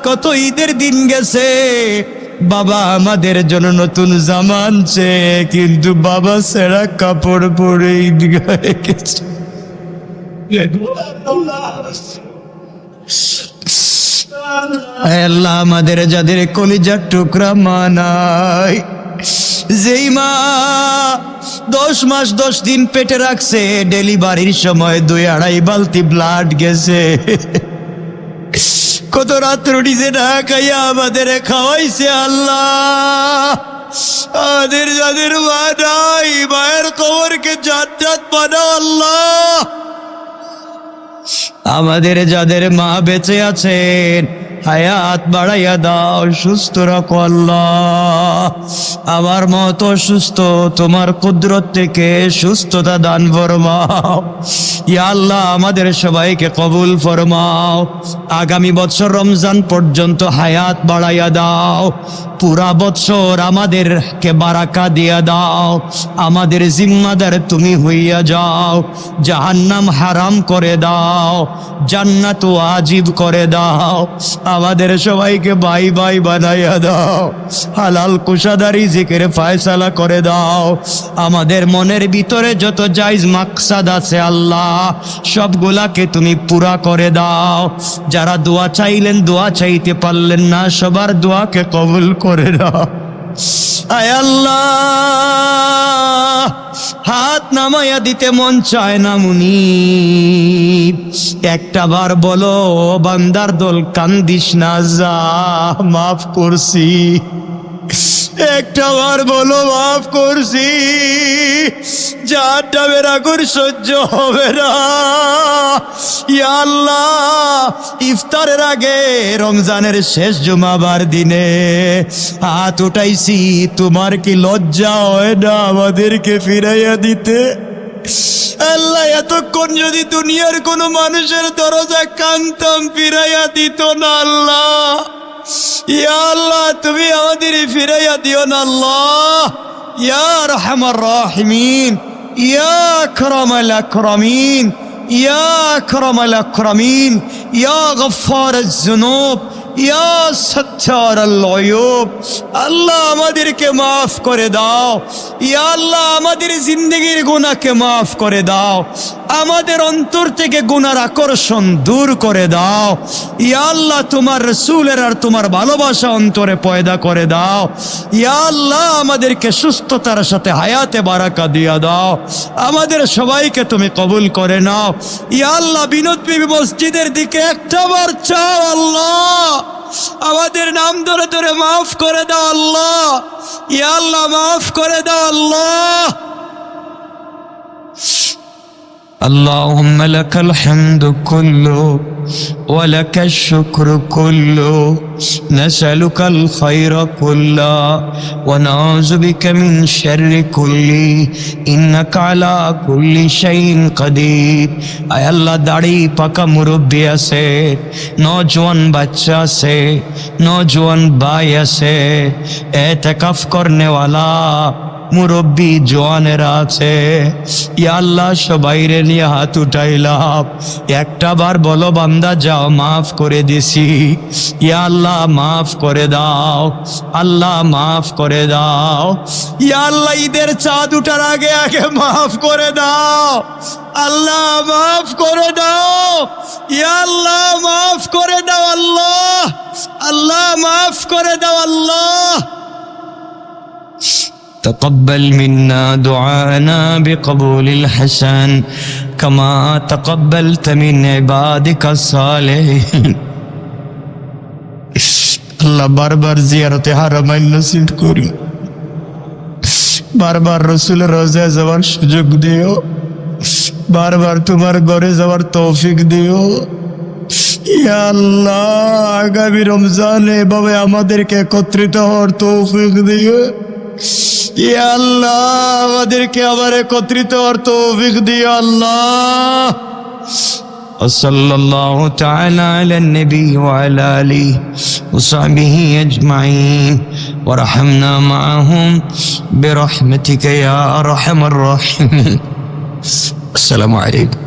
কত ঈদের দিন গেছে, বাবা আমাদের জন্য নতুন জামা আনছে কিন্তু বাবা ছেঁড়া কাপড় পরে ঈদ গায়ে গেছে। আল্লাহ, আমাদের যাদের কলিজার টুকরা মা নাই, যেই মা 10 মাস 10 দিন পেটে রাখছে, ডেলিভারির সময় 2-2.5 বালতি ব্লাড গেছে, কত রাত রুটিছে না খাইয়া আমাদের খাওয়াইছে। আল্লাহ, আমাদের যাদের মা নাই, মায়ের কবরকে জান্নাত বানাও আল্লাহ। আমাদের যাদের মা বেঁচে আছেন হায়াত বাড়াইয়া দাও, সুস্থ রাখো আল্লাহ। আমার মতো সুস্থ তোমার কুদরত থেকে সুস্থতা দান ফরমাও। ইয়া আল্লাহ, আমাদের সবাইকে কবুল ফরমাও। আগামী বছর রমজান পর্যন্ত হায়াত বাড়াইয়া দাও, পুরা বছর আমাদেরকে বারাকা দিয়া দাও। আমাদের জিম্মাদার তুমি হইয়া যাও, জাহান্নাম হারাম করে দাও, জান্নাত ওয়াজিব করে দাও। আমাদের সবাইকে ভাই ভাই বানাইয়া দাও, হালাল কুশাদারি জিকির ফয়সালা করে দাও। আমাদের মনের ভিতরে যত জায়েজ মাকসাদ আছে আল্লাহ, সবগুলাকে তুমি পুরা করে দাও। যারা দোয়া চাইলেন, দোয়া চাইতে পারলেন না, সবার দোয়াকে কবুল করে দাও। আয় আল্লাহ, হাত নামাইয়া দিতে মন চায় না মুনিব, একটা বার বলো বান্দার দল কান্দিস না, যা মাফ করছি। একটা বার বলো মাফ করছি, জাহান্নামের আগুন সহ্য হবে না। ইয়া আল্লাহ, ইফতারের আগে রমজানের শেষ জুমাবার দিনে হাত উঠাইছি, তোমার কি লজ্জা হয় না আমাদেরকে ফিরাইয়া দিতে? আল্লাহ, এতক্ষণ যদি দুনিয়ার কোনো মানুষের দরজা কানতাম, ফিরাইয়া দিত না আল্লাহ। ইয়া আল্লাহ, তুমি আমাদের ফিরাইয়া দিও না আল্লাহ। ইয়া আরহামার রাহিমিন, ইয়া আকরামাল আকরামিন, ইয়া আকরামাল আকরামিন, ইয়া গফফারাজ যুনুব, ইয়া সাত্তারাল উয়ুব। আল্লাহ, আমাদেরকে মাফ করে দাও। ইয়া আল্লাহ, আমাদের জিন্দেগির গুনাহকে মাফ করে দাও। আমাদের অন্তর থেকে গুনার আকর্ষণ দূর করে দাও। ইয়া আল্লাহ, তোমার রাসূলের আর তোমার ভালোবাসা অন্তরে পয়দা করে দাও। ইয়া আল্লাহ, আমাদেরকে সুস্থতার সাথে হায়াতে বারাকা দিয়া দাও। আমাদের সবাইকে তুমি কবুল করে নাও। ইয়া আল্লাহ, বিনোদ বিবি মসজিদের দিকে একটা বার চাও আল্লাহ, আমাদের নাম ধরে ধরে মাফ করে দাও আল্লাহ। ইয়া আল্লাহ, মাফ করে দাও আল্লাহ। اللهم لك الحمد كله ولك الشكر كله نسألك الخير كله ونعوذ بك من شر كله إنك على كل شيء قدير আয় আল্লাহ, দাড়ি পাকা মুরব্বী আছে, নওজোয়ান বাচ্চা আছে, নওজোয়ান ভাই আছে, এতেকাফ করনে ওয়ালা মুরব্বী জওয়ানেরা আছে। ইয়া আল্লাহ, সবাইরে নিয়ে হাত উঠাইলাম, একটা বার বলো বান্দা যাও মাফ করে দিছি। ইয়া আল্লাহ, মাফ করে দাও আল্লাহ, মাফ করে দাও। ইয়া আল্লাহ, ঈদের চাঁদ উঠার আগে আগে মাফ করে দাও আল্লাহ, মাফ করে দাও। ইয়া আল্লাহ, মাফ করে দাও আল্লাহ, আল্লাহ মাফ করে দাও আল্লাহ। تقبل منا دعانا بقبول الحسن كما تقبلت من عبادك الصالحين আল্লাহ, বারবার জিয়ারতে হারামাইন নসিব করি, বারবার রাসূলের রওজায় যাওয়ার সুযোগ দিও, বারবার তোমার ঘরে যাওয়ার তৌফিক দিও। ইয়া আল্লাহ, আগামী রমজানে এভাবে আমাদেরকে একত্রিত হওয়ার তৌফিক দিও। ইয়া আল্লাহ, আমাদেরকে আবার একত্রিত হওয়ার তৌফিক দিও আল্লাহ। সাল্লাল্লাহু তাআলা আলা নবী ওয়া আলা আলিহি ওয়া সাহবিহি আজমাইন ওয়া রাহমনা মাআহুম বিরহমাতিকা ইয়া আরহামার রাহিমিন। আসসালামু আলাইকুম।